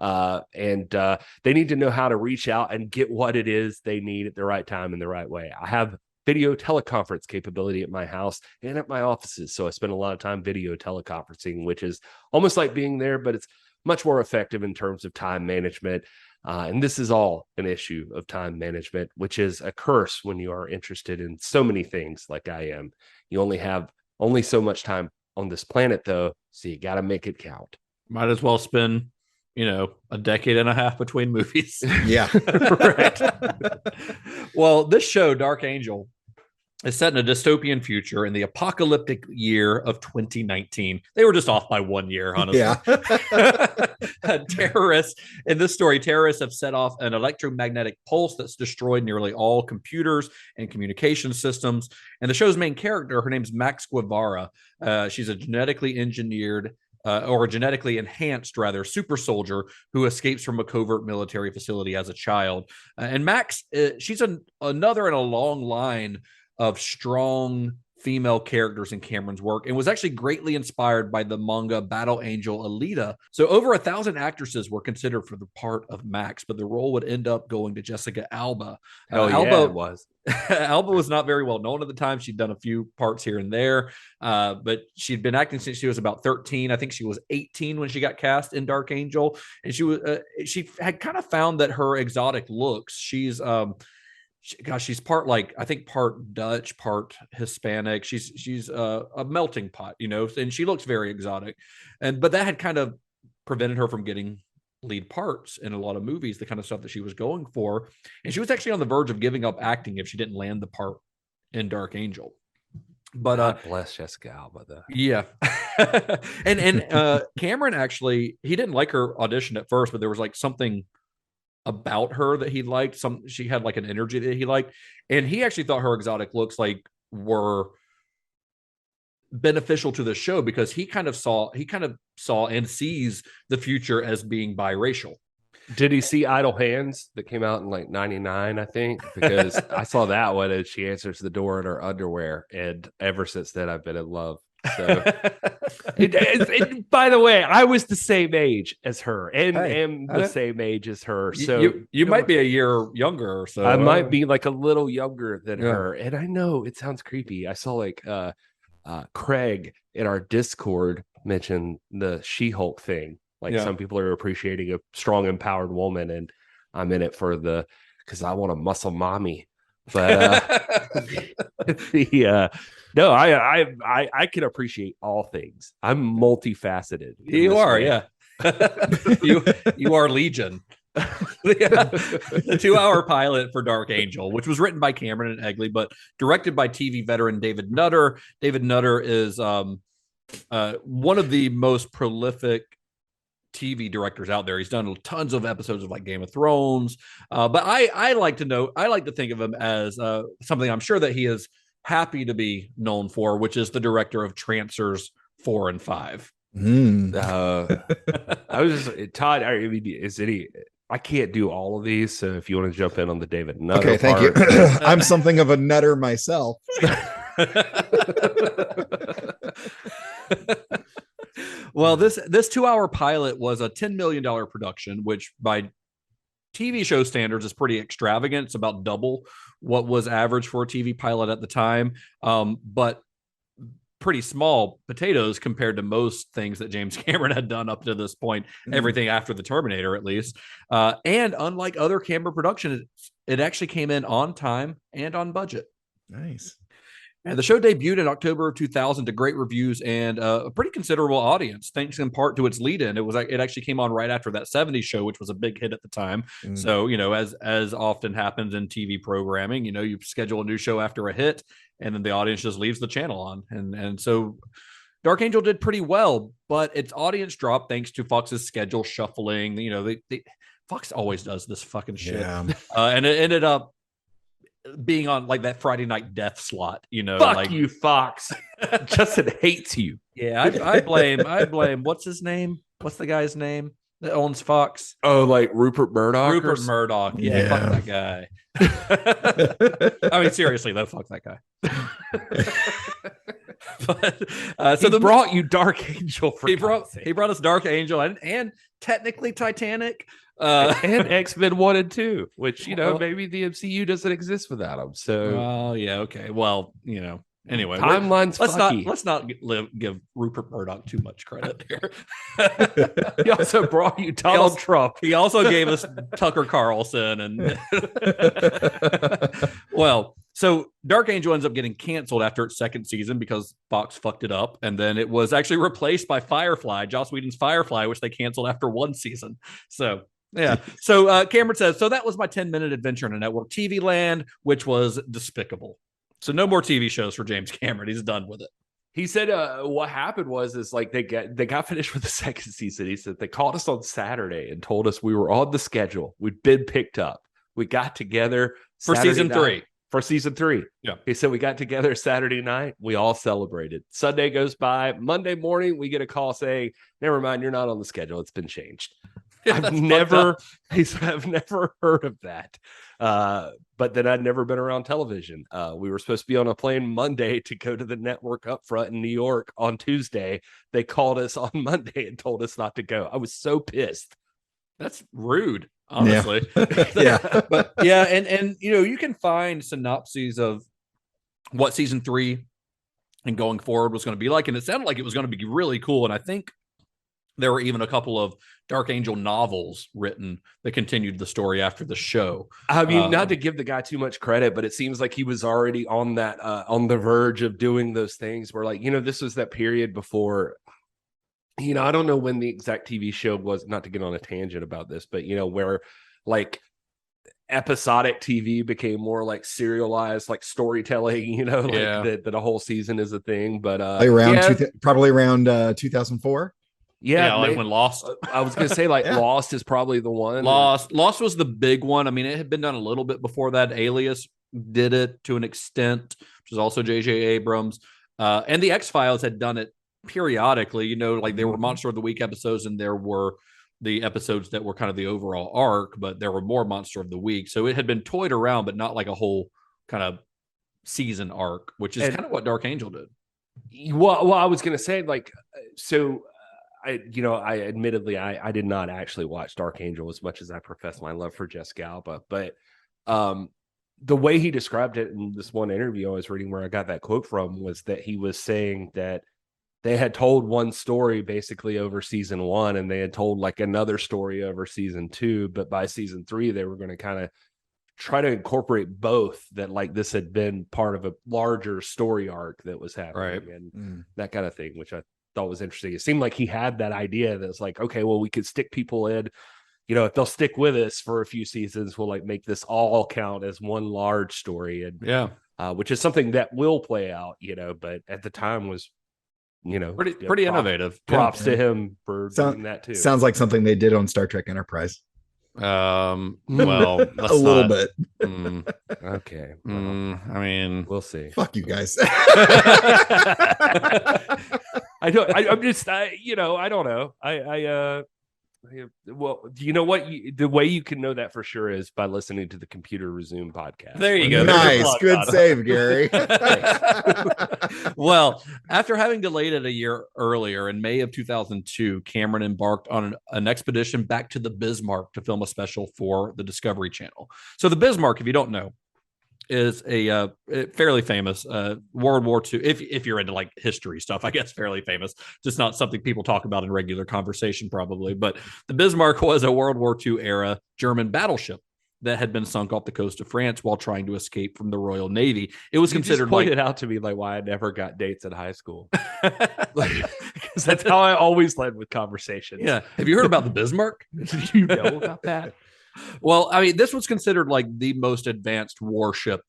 And they need to know how to reach out and get what it is they need at the right time in the right way. I have video teleconference capability at my house and at my offices. So I spend a lot of time video teleconferencing, which is almost like being there, but it's much more effective in terms of time management. And this is all an issue of time management, which is a curse when you are interested in so many things like I am. You only have so much time on this planet, though, so you got to make it count. Might as well spend a decade and a half between movies. Yeah. Right. Well, this show, Dark Angel, is set in a dystopian future in the apocalyptic year of 2019. They were just off by 1 year, honestly. Yeah. Terrorists have set off an electromagnetic pulse that's destroyed nearly all computers and communication systems. And the show's main character, her name's Max Guevara. She's a genetically enhanced super soldier who escapes from a covert military facility as a child. And Max, she's another in a long line of strong female characters in Cameron's work, and was actually greatly inspired by the manga Battle Angel Alita. So over 1,000 actresses were considered for the part of Max, but the role would end up going to Jessica Alba. Alba was. Alba was not very well known at the time. She'd done a few parts here and there, but she'd been acting since she was about 13. I think she was 18 when she got cast in Dark Angel, and she had kind of found that her exotic looks. She's part part Dutch, part Hispanic. She's a melting pot, and she looks very exotic. But that had kind of prevented her from getting lead parts in a lot of movies, the kind of stuff that she was going for. And she was actually on the verge of giving up acting if she didn't land the part in Dark Angel. But God bless Jessica Alba, though. Yeah. and Cameron actually, he didn't like her audition at first, but there was like something about her that he liked. She had like an energy that he liked, and he actually thought her exotic looks like were beneficial to the show because he kind of saw and sees the future as being biracial. Did he see Idle Hands that came out in like 99, I think? Because I saw that one and she answers the door in her underwear. And ever since then, I've been in love. So, by the way, I was the same age as her, and am the same age as her. So you might be a year younger, or so I might be like a little younger than her. And I know it sounds creepy. I saw like Craig in our Discord mention the She-Hulk thing. Like some people are appreciating a strong, empowered woman, and I'm in it for because I want a muscle mommy. But no, I can appreciate all things. I'm multifaceted. You are, you are Legion. The 2-hour pilot for Dark Angel, which was written by Cameron and Egley, but directed by TV veteran David Nutter. David Nutter is one of the most prolific TV directors out there. He's done tons of episodes of like Game of Thrones, but I like to think of him as something I'm sure that he is happy to be known for, which is the director of Trancers 4 and 5. I was just Todd. I mean, I can't do all of these, so if you want to jump in on the David Nutter, okay, thank you. I'm something of a nutter myself. Well, this 2-hour pilot was a $10 million production, which by TV show standards is pretty extravagant. It's about double what was average for a TV pilot at the time, but pretty small potatoes compared to most things that James Cameron had done up to this point, everything after the Terminator, at least. And unlike other Cameron productions, it actually came in on time and on budget. Nice. And the show debuted in October of 2000 to great reviews and a pretty considerable audience, thanks in part to its lead-in. It actually came on right after that 70s show, which was a big hit at the time. So, as often happens in TV programming, you schedule a new show after a hit, and then the audience just leaves the channel on. And so Dark Angel did pretty well, but its audience dropped thanks to Fox's schedule shuffling. Fox always does this fucking shit. Yeah. And it ended up being on like that Friday night death slot, Fuck you, Fox. Justin hates you. Yeah, I blame what's his name? What's the guy's name that owns Fox? Oh, like Rupert Murdoch. Rupert Murdoch. Yeah, fuck that guy. I mean, seriously though, fuck that guy. But so he brought you Dark Angel. He brought us Dark Angel and technically Titanic. And X-Men 1 and 2, which maybe the MCU doesn't exist without them. So, yeah, okay. Well, anyway, timeline's let's not give Rupert Murdoch too much credit here. He also brought you Donald Trump. He also gave us Tucker Carlson, and well, so Dark Angel ends up getting canceled after its second season because Fox fucked it up, and then it was actually replaced by Firefly, Joss Whedon's Firefly, which they canceled after one season. So. Yeah. So Cameron says, so that was my 10-minute adventure in a network TV land, which was despicable. So no more TV shows for James Cameron. He's done with it. He said what happened was like they got finished with the second season. He said they called us on Saturday and told us we were on the schedule. We'd been picked up. We got together for season 3. For season 3. Yeah. He said we got together Saturday night. We all celebrated. Sunday goes by. Monday morning, we get a call saying, never mind, you're not on the schedule. It's been changed. I've never heard of that. But then I'd never been around television. We were supposed to be on a plane Monday to go to the network up front in New York on Tuesday. They called us on Monday and told us not to go. I was so pissed. That's rude, honestly. Yeah. But yeah, and you can find synopses of what season 3 and going forward was going to be like, and it sounded like it was going to be really cool. And I think there were even a couple of Dark Angel novels written that continued the story after the show. I mean, not to give the guy too much credit, but it seems like he was already on that, on the verge of doing those things where, like, this was that period before, I don't know when the exact TV show was, not to get on a tangent about this, but, where like episodic TV became more like serialized, like storytelling, that a whole season is a thing. But probably around 2004. Yeah, like when Lost. I was gonna say Lost is probably the one. Lost was the big one. I mean, it had been done a little bit before that. Alias did it to an extent, which is also J.J. Abrams. And the X-Files had done it periodically. Like there were Monster of the Week episodes, and there were the episodes that were kind of the overall arc, but there were more Monster of the Week. So it had been toyed around, but not like a whole kind of season arc, which is kind of what Dark Angel did. Well, I was going to say, like, so I admittedly, I did not actually watch Dark Angel as much as I profess my love for Jessica Alba, but the way he described it in this one interview I was reading where I got that quote from was that he was saying that they had told one story basically over season 1 and they had told like another story over season 2, but by season 3 they were going to kind of try to incorporate both, that like this had been part of a larger story arc that was happening, and that kind of thing, which I thought was interesting. It seemed like he had that idea that's like, okay, well, we could stick people in, if they'll stick with us for a few seasons, we'll like make this all count as one large story. And which is something that will play out, but at the time was pretty innovative. Props to him for doing that too. Sounds like something they did on Star Trek Enterprise. Well, a little bit. Okay. I mean, we'll see. Fuck you guys. I don't know. Well, do you know what? The way you can know that for sure is by listening to the Computer Resume podcast. There you go. Nice. Good save, Gary. Well, after having delayed it a year earlier, in May of 2002, Cameron embarked on an expedition back to the Bismarck to film a special for the Discovery Channel. So the Bismarck, if you don't know, is a fairly famous World War II. If you're into like history stuff, I guess fairly famous. Just not something people talk about in regular conversation, probably. But the Bismarck was a World War II era German battleship that had been sunk off the coast of France while trying to escape from the Royal Navy. It was considered pointed out to me like why I never got dates in high school. Because that's how I always led with conversations. Yeah. Have you heard about the Bismarck? Do you know about that? Well, I mean, this was considered like the most advanced warship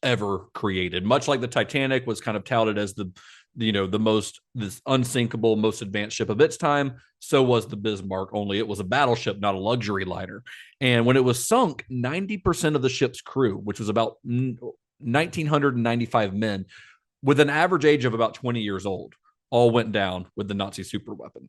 ever created, much like the Titanic was kind of touted as the this unsinkable, most advanced ship of its time. So was the Bismarck, only it was a battleship, not a luxury liner. And when it was sunk, 90% of the ship's crew, which was about 1,995 men, with an average age of about 20 years old, all went down with the Nazi superweapon.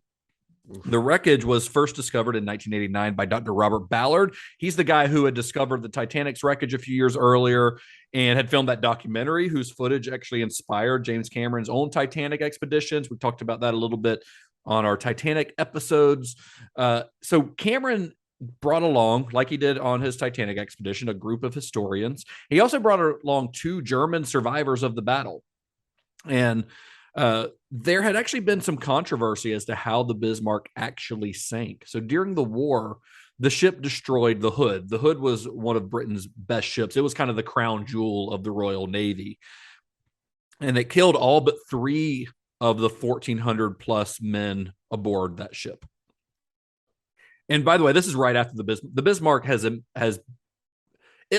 The wreckage was first discovered in 1989 by Dr. Robert Ballard. He's the guy who had discovered the Titanic's wreckage a few years earlier and had filmed that documentary whose footage actually inspired James Cameron's own Titanic expeditions. We talked about that a little bit on our Titanic episodes. So Cameron brought along, like he did on his Titanic expedition, a group of historians. He also brought along 2 German survivors of the battle. And there had actually been some controversy as to how the Bismarck actually sank. So during the war, the ship destroyed the Hood. The Hood was one of Britain's best ships. It was kind of the crown jewel of the Royal Navy. And it killed all but 3 of the 1,400 plus men aboard that ship. And by the way, this is right after the Bismarck has it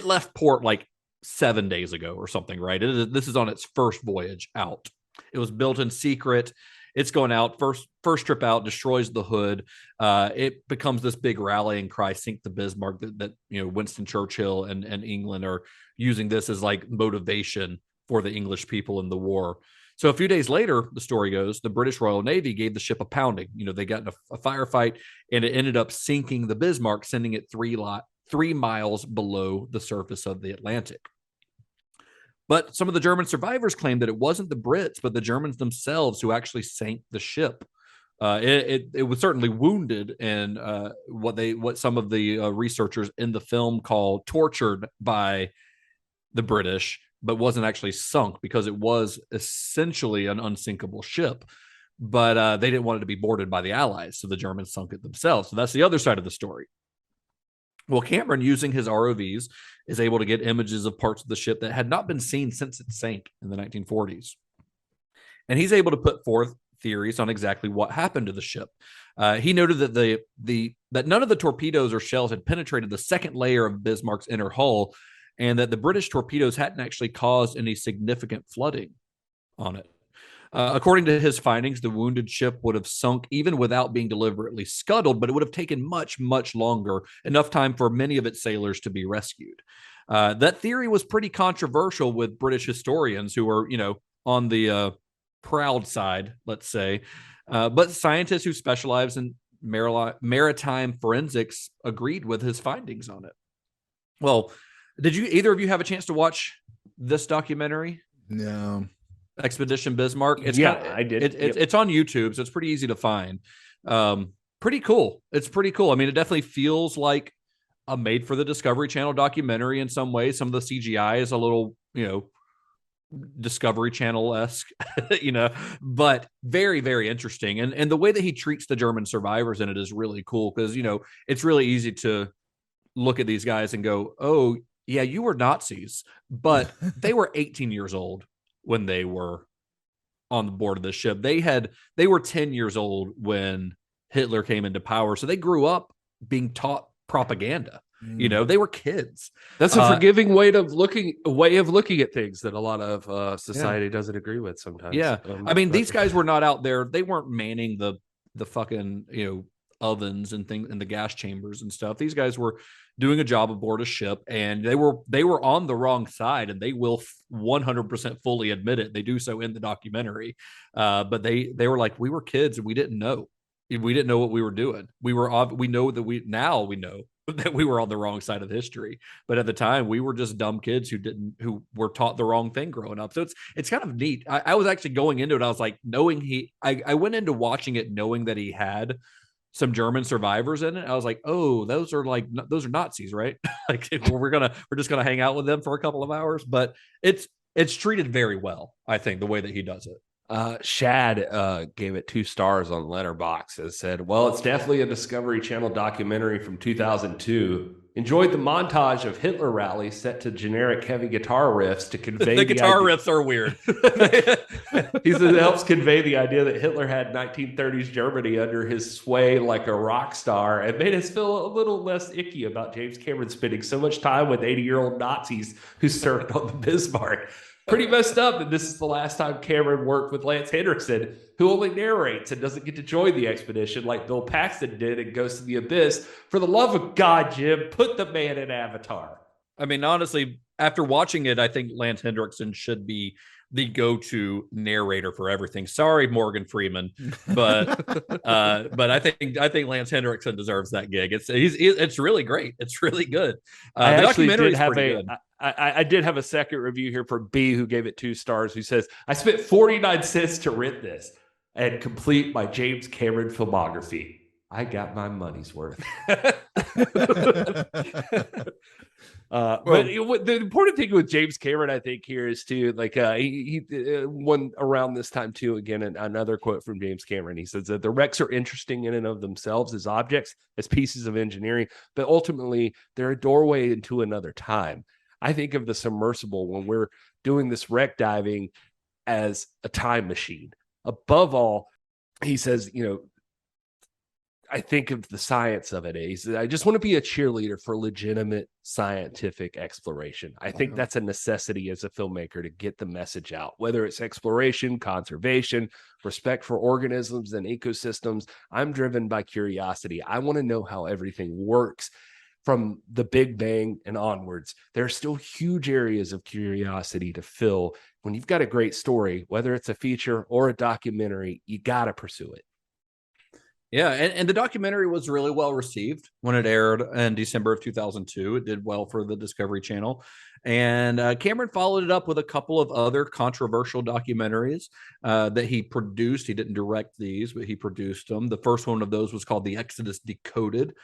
left port like 7 days ago or something, right? This is on its first voyage out. It was built in secret. It's going out first trip out, destroys the Hood. It becomes this big rallying cry, sink the Bismarck, that Winston Churchill and England are using this as like motivation for the English people in the war. So a few days later, the story goes, the British Royal Navy gave the ship a pounding. They got in a firefight and it ended up sinking the Bismarck, sending it 3 miles below the surface of the Atlantic. But some of the German survivors claimed that it wasn't the Brits, but the Germans themselves who actually sank the ship. It was certainly wounded, and what some of the researchers in the film call tortured by the British, but wasn't actually sunk because it was essentially an unsinkable ship. But they didn't want it to be boarded by the Allies, so the Germans sunk it themselves. So that's the other side of the story. Well, Cameron, using his ROVs, is able to get images of parts of the ship that had not been seen since it sank in the 1940s. And he's able to put forth theories on exactly what happened to the ship. He noted that that none of the torpedoes or shells had penetrated the second layer of Bismarck's inner hull, and that the British torpedoes hadn't actually caused any significant flooding on it. According to his findings, the wounded ship would have sunk even without being deliberately scuttled, but it would have taken much, much longer, enough time for many of its sailors to be rescued. That theory was pretty controversial with British historians who were, on the proud side, let's say. But scientists who specialize in maritime forensics agreed with his findings on it. Well, did either of you have a chance to watch this documentary? No. Expedition Bismarck. It's I did. It's on YouTube, so it's pretty easy to find. Pretty cool. It's pretty cool. I mean, it definitely feels like a made for the Discovery Channel documentary in some ways. Some of the CGI is a little, Discovery Channel-esque, but very, very interesting. And the way that he treats the German survivors in it is really cool because, it's really easy to look at these guys and go, oh, yeah, you were Nazis, but they were 18 years old when they were on the board of the ship. They were 10 years old when Hitler came into power. So they grew up being taught propaganda. They were kids. That's a forgiving way of looking at things that a lot of society doesn't agree with sometimes. Yeah. These guys were not out there. They weren't manning the fucking, ovens and things in the gas chambers and stuff. These guys were doing a job aboard a ship, and they were on the wrong side, and they will 100% fully admit it. They do so in the documentary. But they were like, we were kids and we didn't know what we were doing. We know that we know that we were on the wrong side of history. But at the time, we were just dumb kids who were taught the wrong thing growing up. So it's kind of neat. I was actually going into it. I was like, I went into watching it knowing that he had some German survivors in it. I was like, oh, those are Nazis, right? Like we're just gonna hang out with them for a couple of hours. But it's treated very well, I think, the way that he does it. Shad gave it 2 stars on Letterboxd and said, well, it's definitely a Discovery Channel documentary from 2002. Enjoyed the montage of Hitler rallies set to generic heavy guitar riffs to convey the guitar riffs are weird. He says it helps convey the idea that Hitler had 1930s Germany under his sway like a rock star, and made us feel a little less icky about James Cameron spending so much time with 80-year-old Nazis who served on the Bismarck. Pretty messed up that this is the last time Cameron worked with Lance Henriksen, who only narrates and doesn't get to join the expedition like Bill Paxton did in Ghost of the Abyss. For the love of God, Jim, put the man in Avatar. I mean, honestly, after watching it, I think Lance Henriksen should be the go-to narrator for everything. Sorry, Morgan Freeman, but I think Lance Henriksen deserves that gig. It's really great. It's really good. I actually did have I did have a second review here from B, who gave it 2 stars, who says, I spent 49 cents to rent this and complete my James Cameron filmography. I got my money's worth. But the important thing with James Cameron, I think, here is too, like he one around this time too. Again, another quote from James Cameron. He says that the wrecks are interesting in and of themselves as objects, as pieces of engineering, but ultimately they're a doorway into another time. I think of the submersible when we're doing this wreck diving as a time machine. Above all, he says, I think of the science of it. He says, I just want to be a cheerleader for legitimate scientific exploration. I think that's a necessity as a filmmaker to get the message out, whether it's exploration, conservation, respect for organisms and ecosystems. I'm driven by curiosity. I want to know how everything works. From the Big Bang and onwards, there are still huge areas of curiosity to fill. When you've got a great story, whether it's a feature or a documentary, you got to pursue it. Yeah, and the documentary was really well received when it aired in December of 2002. It did well for the Discovery Channel. And Cameron followed it up with a couple of other controversial documentaries that he produced. He didn't direct these, but he produced them. The first one of those was called The Exodus Decoded,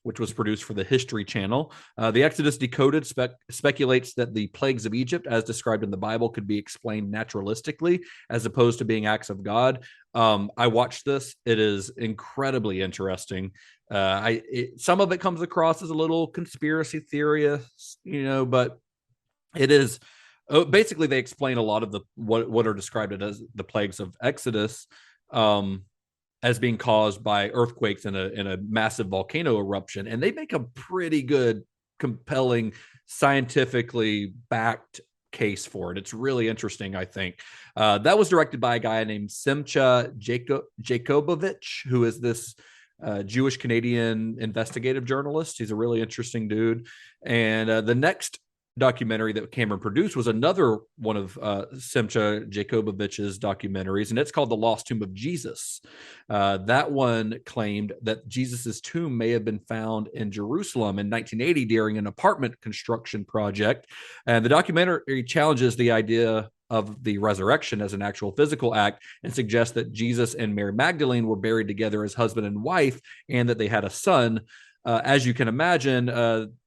which was produced for the History Channel. The Exodus Decoded speculates that the plagues of Egypt, as described in the Bible, could be explained naturalistically as opposed to being acts of God. I watched this. It is incredibly interesting. Some of it comes across as a little conspiracy theorist, but it is basically they explain a lot of what are described as the plagues of Exodus as being caused by earthquakes in a massive volcano eruption. And they make a pretty good, compelling, scientifically backed case for it. It's really interesting, I think. That was directed by a guy named Simcha Jacobovich, who is this Jewish Canadian investigative journalist. He's a really interesting dude. And the next documentary that Cameron produced was another one of Simcha Jacobovich's documentaries, and it's called The Lost Tomb of Jesus. That one claimed that Jesus's tomb may have been found in Jerusalem in 1980 during an apartment construction project. And the documentary challenges the idea of the resurrection as an actual physical act, and suggests that Jesus and Mary Magdalene were buried together as husband and wife, and that they had a son. As you can imagine,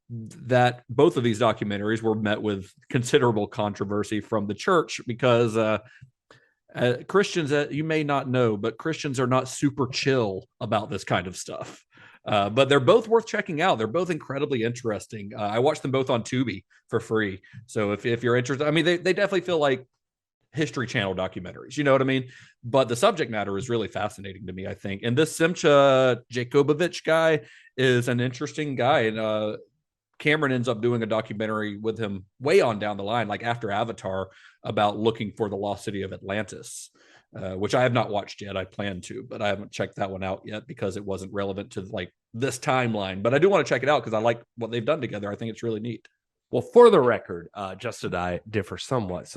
that both of these documentaries were met with considerable controversy from the church because Christians, you may not know, but Christians are not super chill about this kind of stuff. But they're both worth checking out. They're both incredibly interesting. I watched them both on Tubi for free. So if you're interested, I mean, they definitely feel like History Channel documentaries, you know what I mean? But the subject matter is really fascinating to me, I think. And this Simcha Jacobovich guy is an interesting guy. And Cameron ends up doing a documentary with him way on down the line, like after Avatar, about looking for the lost city of Atlantis, which I have not watched yet. I plan to, but I haven't checked that one out yet because it wasn't relevant to like this timeline. But I do want to check it out because I like what they've done together. I think it's really neat. Well, for the record, Justin and I differ sometimes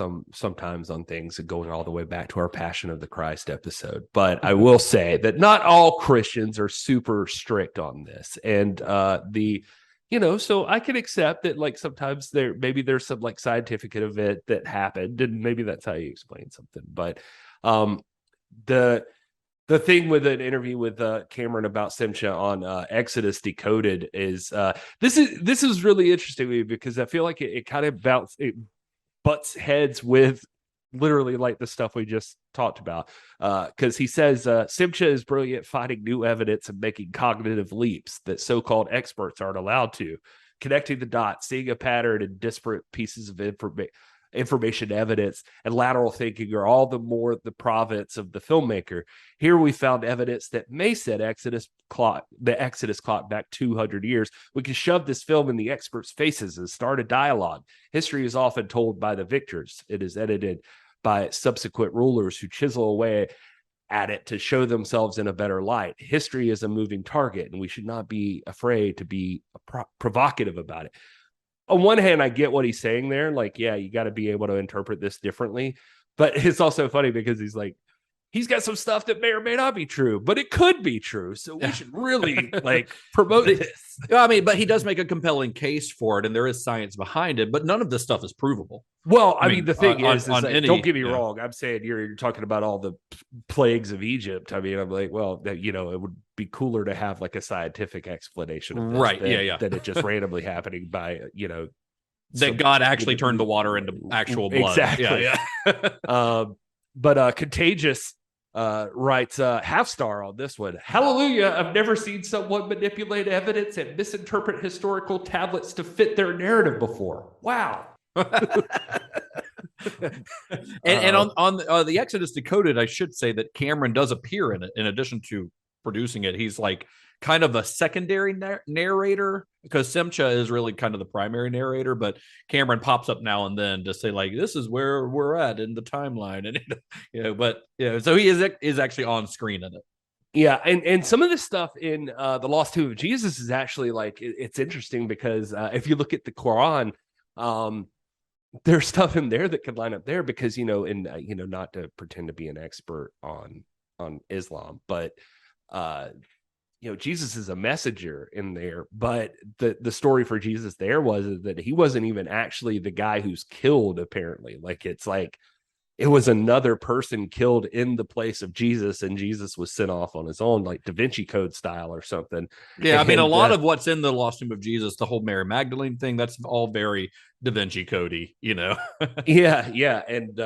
on things going all the way back to our Passion of the Christ episode. But I will say that not all Christians are super strict on this. And so I can accept that like sometimes there's some like scientific event that happened, and maybe that's how you explain something. But the thing with an interview with Cameron about Simcha on Exodus Decoded is this is really interesting to me because I feel like it kind of butts heads with literally like the stuff we just talked about, because he says Simcha is brilliant finding new evidence and making cognitive leaps that so-called experts aren't allowed to, connecting the dots, seeing a pattern in disparate pieces of information, evidence, and lateral thinking are all the more the province of the filmmaker. Here we found evidence that may set the Exodus clock back 200 years. We can shove this film in the experts' faces and start a dialogue. History is often told by the victors. It is edited by subsequent rulers who chisel away at it to show themselves in a better light. History is a moving target, and we should not be afraid to be provocative about it. On one hand, I get what he's saying there. Like, yeah, you got to be able to interpret this differently. But it's also funny because he's got some stuff that may or may not be true, but it could be true. So we should really like promote this. I mean, but he does make a compelling case for it, and there is science behind it, but none of this stuff is provable. Well, I mean, the thing is don't get me wrong. I'm saying you're talking about all the plagues of Egypt. I mean, I'm like, well, it would be cooler to have like a scientific explanation of this, right? Than it just randomly happening by that God actually turned the water into actual blood. Exactly. Yeah. But Contagious writes half star on this one. Hallelujah. I've never seen someone manipulate evidence and misinterpret historical tablets to fit their narrative before. Wow. and on the Exodus Decoded, I should say that Cameron does appear in it in addition to producing it. He's like kind of a secondary narrator because Simcha is really kind of the primary narrator, but Cameron pops up now and then to say like, this is where we're at in the timeline. And so he is actually on screen in it. Yeah. And some of the stuff in the Lost Tomb of Jesus is actually like, it's interesting because if you look at the Quran, there's stuff in there that could line up there because, not to pretend to be an expert on Islam, but Jesus is a messenger in there, but the story for Jesus there was that he wasn't even actually the guy who's killed. Apparently, like it's like it was another person killed in the place of Jesus, and Jesus was sent off on his own, like Da Vinci Code style or something. Yeah, I mean, a lot of what's in the Lost Tomb of Jesus, the whole Mary Magdalene thing, that's all very Da Vinci Cody, Yeah, and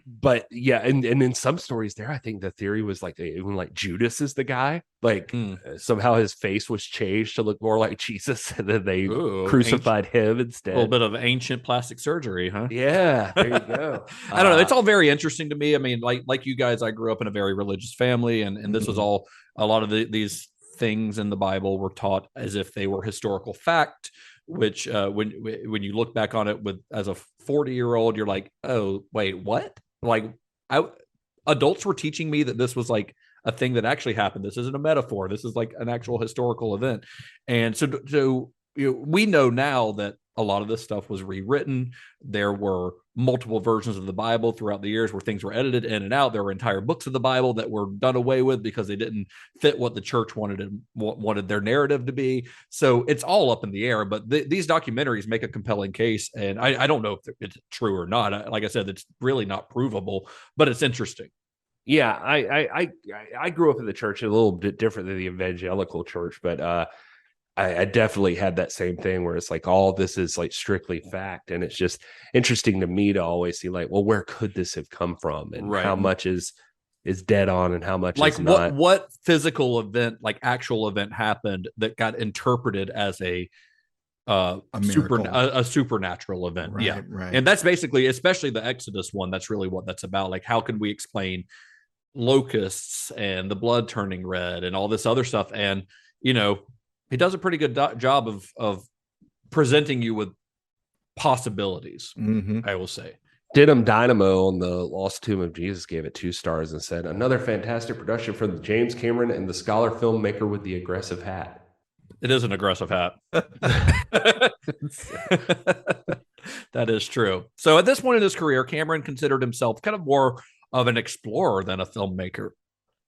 but yeah, and in some stories there, I think the theory was like even like Judas is the guy, like somehow his face was changed to look more like Jesus, and then they crucified him instead. A little bit of ancient plastic surgery, huh? Yeah, there you go. I don't know. It's all very interesting to me. I mean, like you guys, I grew up in a very religious family, and this was all a lot of these things in the Bible were taught as if they were historical fact. Which when you look back on it as a 40-year-old, you're like, oh wait, what? Like adults were teaching me that this was like a thing that actually happened. This isn't a metaphor. This is like an actual historical event. And so we know now that a lot of this stuff was rewritten. There were multiple versions of the Bible throughout the years where things were edited in and out. There were entire books of the Bible that were done away with because they didn't fit what the church wanted their narrative to be. So it's all up in the air. But these documentaries make a compelling case, and I don't know if it's true or not. Like I said, it's really not provable, but it's interesting. Yeah, I grew up in the church a little bit different than the evangelical church, but I definitely had that same thing where it's like all this is like strictly fact, and it's just interesting to me to always see like, well, where could this have come from, and how much is dead on, and how much like is not. What physical event, like actual event, happened that got interpreted as a supernatural event. Right. And that's basically, especially the Exodus one, that's really what that's about. Like, how can we explain locusts and the blood turning red and all this other stuff? And he does a pretty good job of presenting you with possibilities. I will say. Didim Dynamo on the Lost Tomb of Jesus gave it 2 stars and said, another fantastic production from James Cameron and the scholar filmmaker with the aggressive hat. It is an aggressive hat. That is true. So at this point in his career, Cameron considered himself kind of more of an explorer than a filmmaker.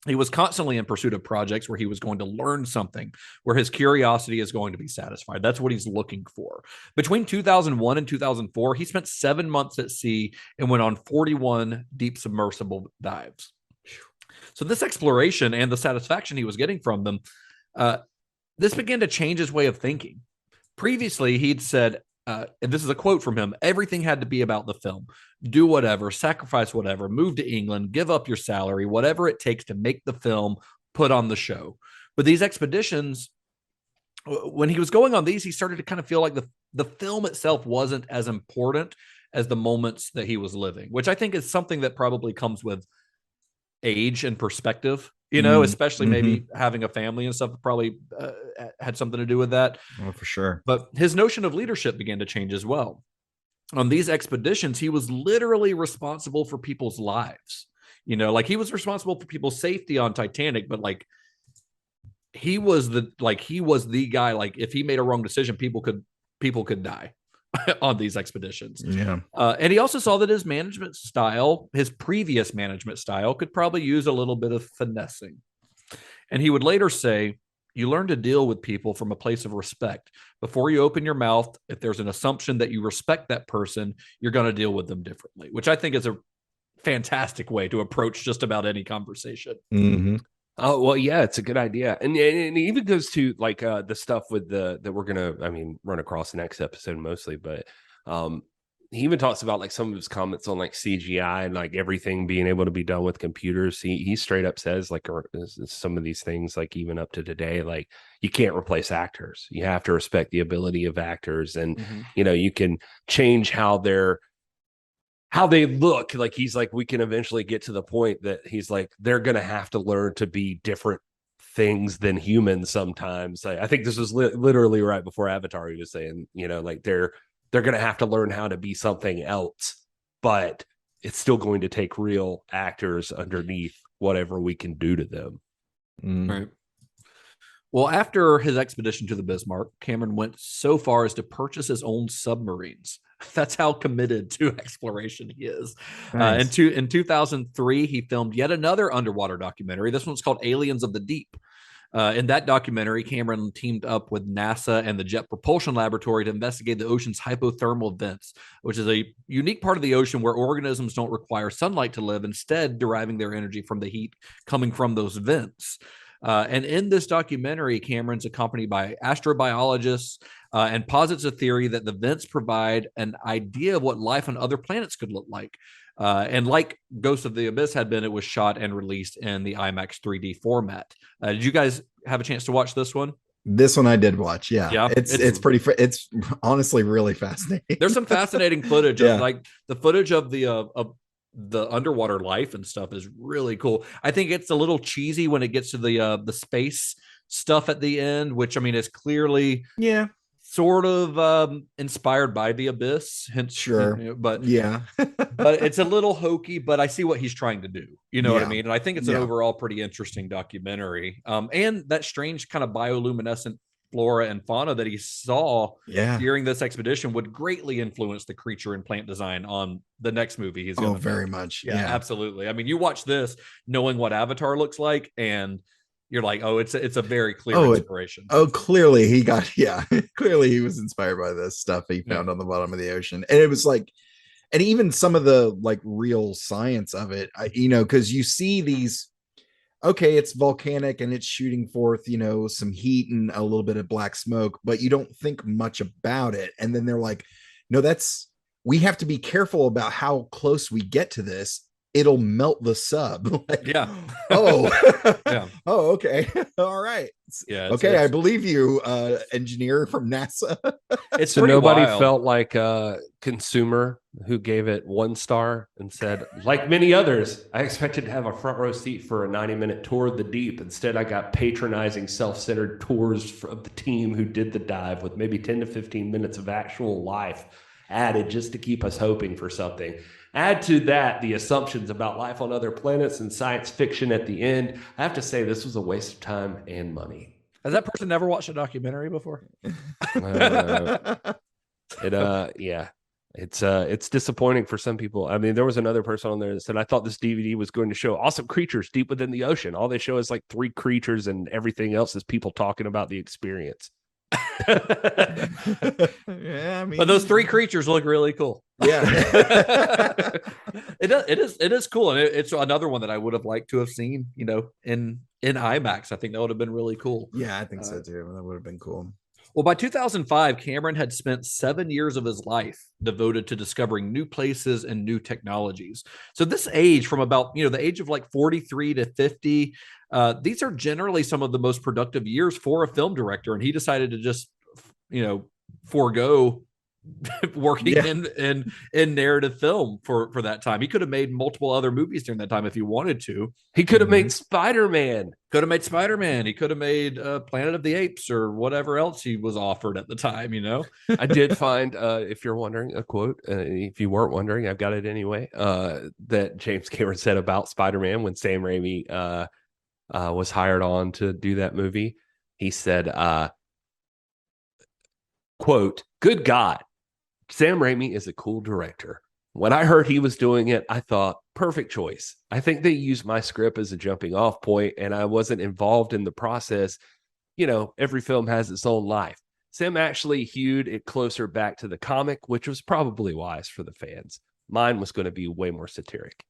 He was constantly in pursuit of projects where he was going to learn something, where his curiosity is going to be satisfied. That's what he's looking for. Between 2001 and 2004, he spent 7 months at sea and went on 41 deep submersible dives. So this exploration and the satisfaction he was getting from them, this began to change his way of thinking. Previously, he'd said, and this is a quote from him, everything had to be about the film. Do whatever, sacrifice whatever, move to England, give up your salary, whatever it takes to make the film, put on the show. But these expeditions, when he was going on these, he started to kind of feel like the film itself wasn't as important as the moments that he was living, which I think is something that probably comes with age and perspective, especially maybe having a family and stuff probably had something to do with that. Oh, for sure. But his notion of leadership began to change as well. On these expeditions, he was literally responsible for people's lives. Like he was responsible for people's safety on Titanic, but like he was the guy, like if he made a wrong decision, people could die on these expeditions. Yeah. And he also saw that his previous management style could probably use a little bit of finessing. And he would later say, you learn to deal with people from a place of respect. Before you open your mouth, if there's an assumption that you respect that person, you're going to deal with them differently, which I think is a fantastic way to approach just about any conversation. Oh, well, yeah, it's a good idea. And it even goes to like the stuff with that we're going to, run across the next episode mostly, but he even talks about like some of his comments on like CGI and like everything being able to be done with computers. He straight up says like some of these things, like even up to today, like you can't replace actors. You have to respect the ability of actors, and you can change how they look. Like he's like, we can eventually get to the point that he's like, they're going to have to learn to be different things than humans sometimes. I think this was literally right before Avatar. He was saying, like they're going to have to learn how to be something else, but it's still going to take real actors underneath whatever we can do to them. Right. Well, after his expedition to the Bismarck, Cameron went so far as to purchase his own submarines. That's how committed to exploration he is. Nice. In 2003, he filmed yet another underwater documentary. This one's called Aliens of the Deep. In that documentary, Cameron teamed up with NASA and the Jet Propulsion Laboratory to investigate the ocean's hypothermal vents, which is a unique part of the ocean where organisms don't require sunlight to live, instead deriving their energy from the heat coming from those vents. And in this documentary, Cameron's accompanied by astrobiologists and posits a theory that the vents provide an idea of what life on other planets could look like. And like Ghost of the Abyss had been, it was shot and released in the IMAX 3D format. Did you guys have a chance to watch this one? This one I did watch. Yeah. It's pretty, it's honestly really fascinating. There's some fascinating footage of like the footage of the underwater life and stuff is really cool. I think it's a little cheesy when it gets to the space stuff at the end, which is clearly sort of inspired by the Abyss. Hence, but but it's a little hokey. But I see what he's trying to do. You know what I mean? And I think it's an overall pretty interesting documentary. And that strange kind of bioluminescent flora and fauna that he saw Yeah. during this expedition would greatly influence the creature and plant design on the next movie he's going to very much. Yeah, absolutely. I mean, you watch this knowing what Avatar looks like, and you're like, oh, it's a very clear inspiration. Clearly he got, clearly he was inspired by this stuff he found on the bottom of the ocean. And it was like, and even some of the like real science of it, because you see these, okay, it's volcanic and it's shooting forth, some heat and a little bit of black smoke, but you don't think much about it. And then they're like, no, we have to be careful about how close we get to this. It'll melt the sub. Oh, oh, okay. All right. Okay. I believe you, engineer from NASA. It's so nobody felt like a consumer who gave it 1 star and said, like many others, I expected to have a front row seat for a 90-minute tour of the deep. Instead, I got patronizing, self-centered tours of the team who did the dive with maybe 10 to 15 minutes of actual life added just to keep us hoping for something. Add to that the assumptions about life on other planets and science fiction at the end. I have to say this was a waste of time and money. Has that person never watched a documentary before? It's disappointing for some people. I mean, there was another person on there that said, I thought this DVD was going to show awesome creatures deep within the ocean. All they show is like 3 creatures and everything else is people talking about the experience. But those 3 creatures look really cool. It is cool, and it's another one that I would have liked to have seen, in IMAX. I think that would have been really cool. I think so too. That would have been cool. Well, by 2005, Cameron had spent 7 years of his life devoted to discovering new places and new technologies. So this age, from about the age of like 43 to 50, these are generally some of the most productive years for a film director, and he decided to just forego working in narrative film for that time. He could have made multiple other movies during that time if he wanted to. He could have made Spider-Man. He could have made Planet of the Apes or whatever else he was offered at the time. I did find, if you're wondering, a quote. If you weren't wondering, I've got it anyway. That James Cameron said about Spider-Man when Sam Raimi was hired on to do that movie. He said, quote, "Good God, Sam Raimi is a cool director. When I heard he was doing it, I thought, perfect choice. I think they used my script as a jumping off point, and I wasn't involved in the process. Every film has its own life. Sam actually hewed it closer back to the comic, which was probably wise for the fans. Mine was going to be way more satiric."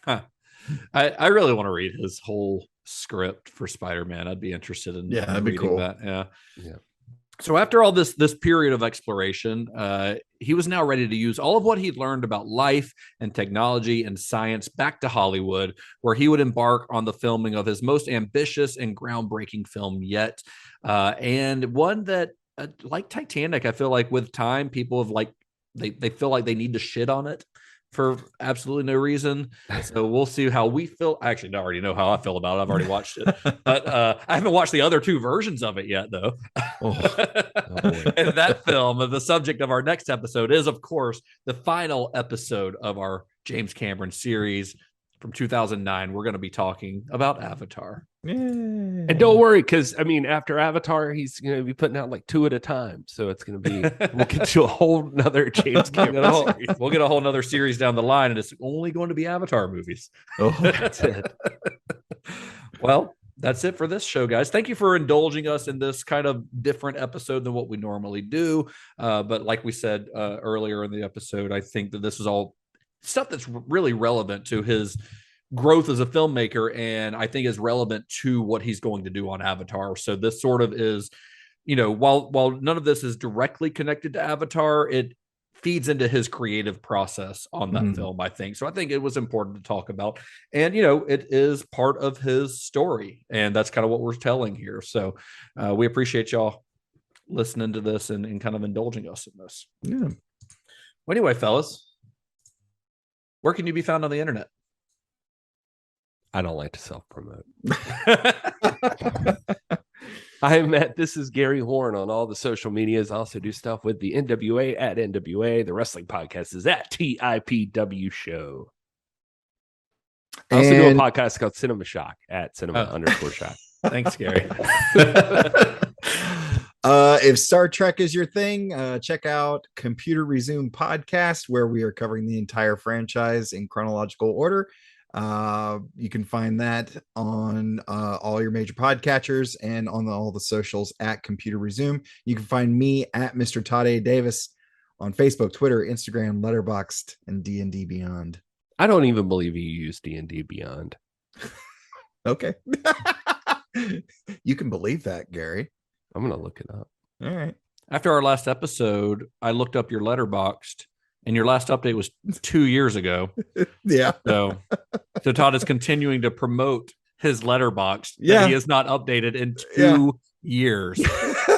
I really want to read his whole script for Spider-Man. I'd be interested in that'd be cool. That. Yeah. So after all this period of exploration, he was now ready to use all of what he'd learned about life and technology and science back to Hollywood, where he would embark on the filming of his most ambitious and groundbreaking film yet. And one that, like Titanic, I feel like with time, people have they feel like they need to shit on it for absolutely no reason. So we'll see how we feel. I actually already know how I feel about it. I've already watched it, but I haven't watched the other 2 versions of it yet, though. And that film, the subject of our next episode, is, of course, the final episode of our James Cameron series from 2009. We're going to be talking about Avatar. And don't worry, because after Avatar, he's going to be putting out like 2 at a time. So it's going to be, we'll get to a whole nother James Cameron series. We'll get a whole nother series down the line, and it's only going to be Avatar movies. That's it. Well, that's it for this show, guys. Thank you for indulging us in this kind of different episode than what we normally do. But like we said earlier in the episode, I think that this is all stuff that's really relevant to his growth as a filmmaker, and I think is relevant to what he's going to do on Avatar. So this sort of is, while none of this is directly connected to Avatar, it feeds into his creative process on that film, I think. So I think it was important to talk about, and it is part of his story, and that's kind of what we're telling here. So we appreciate y'all listening to this and kind of indulging us in this. Well, anyway, fellas, where can you be found on the internet? I don't like to self-promote. I am at This Is Gary Horn on all the social medias. I also do stuff with the NWA at NWA. The wrestling podcast is at TIPW Show. I also do a podcast called Cinema Shock at cinema_shock. Thanks, Gary. If Star Trek is your thing, check out Computer Resume Podcast, where we are covering the entire franchise in chronological order. You can find that on all your major podcatchers and on all the socials at Computer Resume. You can find me at Mr. Todd A. Davis on Facebook, Twitter, Instagram, Letterboxd, and D&D Beyond. I don't even believe you use D&D Beyond. Okay. You can believe that, Gary. I'm going to look it up. All right. After our last episode, I looked up your Letterboxd, and your last update was 2 years ago. Yeah. So Todd is continuing to promote his Letterboxd Yeah. that he has not updated in 2 years.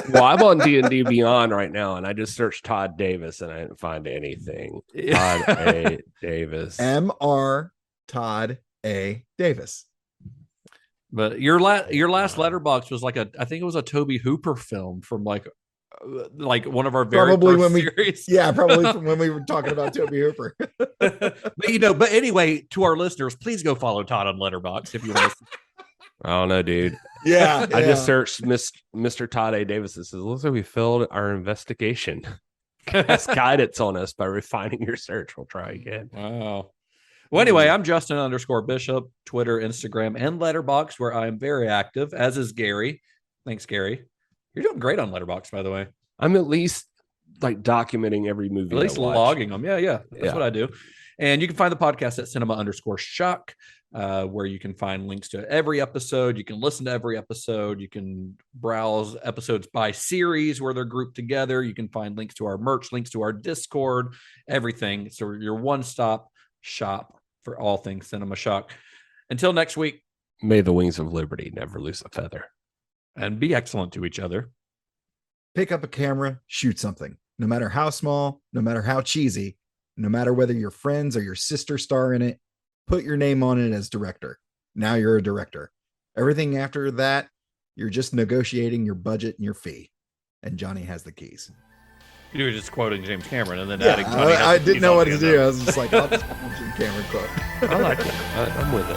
Well, I'm on D&D Beyond right now, and I just searched Todd Davis, and I didn't find anything. Todd A. Davis. Mr. Todd A. Davis. But your last Letterboxd was I think it was a Toby Hooper film from like one of our very Probably first when series. Probably from when we were talking about Toby Hooper. But anyway, to our listeners, please go follow Todd on Letterboxd if you want to. I don't know, dude. Yeah. I just searched Mr. Todd A. Davis. It says, looks like we failed our investigation. Cast guidance on us by refining your search. We'll try again. Wow. Well, anyway, I'm Justin_Bishop, Twitter, Instagram, and Letterboxd, where I'm very active, as is Gary. Thanks, Gary. You're doing great on Letterboxd, by the way. I'm at least like documenting every movie. At least logging them. Yeah. That's what I do. And you can find the podcast at cinema_shock, where you can find links to every episode. You can listen to every episode. You can browse episodes by series where they're grouped together. You can find links to our merch, links to our Discord, everything. So your one-stop shop for all things Cinema Shock. Until next week, may the wings of liberty never lose a feather. And be excellent to each other. Pick up a camera, shoot something. No matter how small, no matter how cheesy, no matter whether your friends or your sister star in it, put your name on it as director. Now you're a director. Everything after that, you're just negotiating your budget and your fee. And Johnny has the keys. You were just quoting James Cameron and then adding Johnny. I didn't know what to do. I was just like, I'll just Jim Cameron quote. I like it. I'm with it.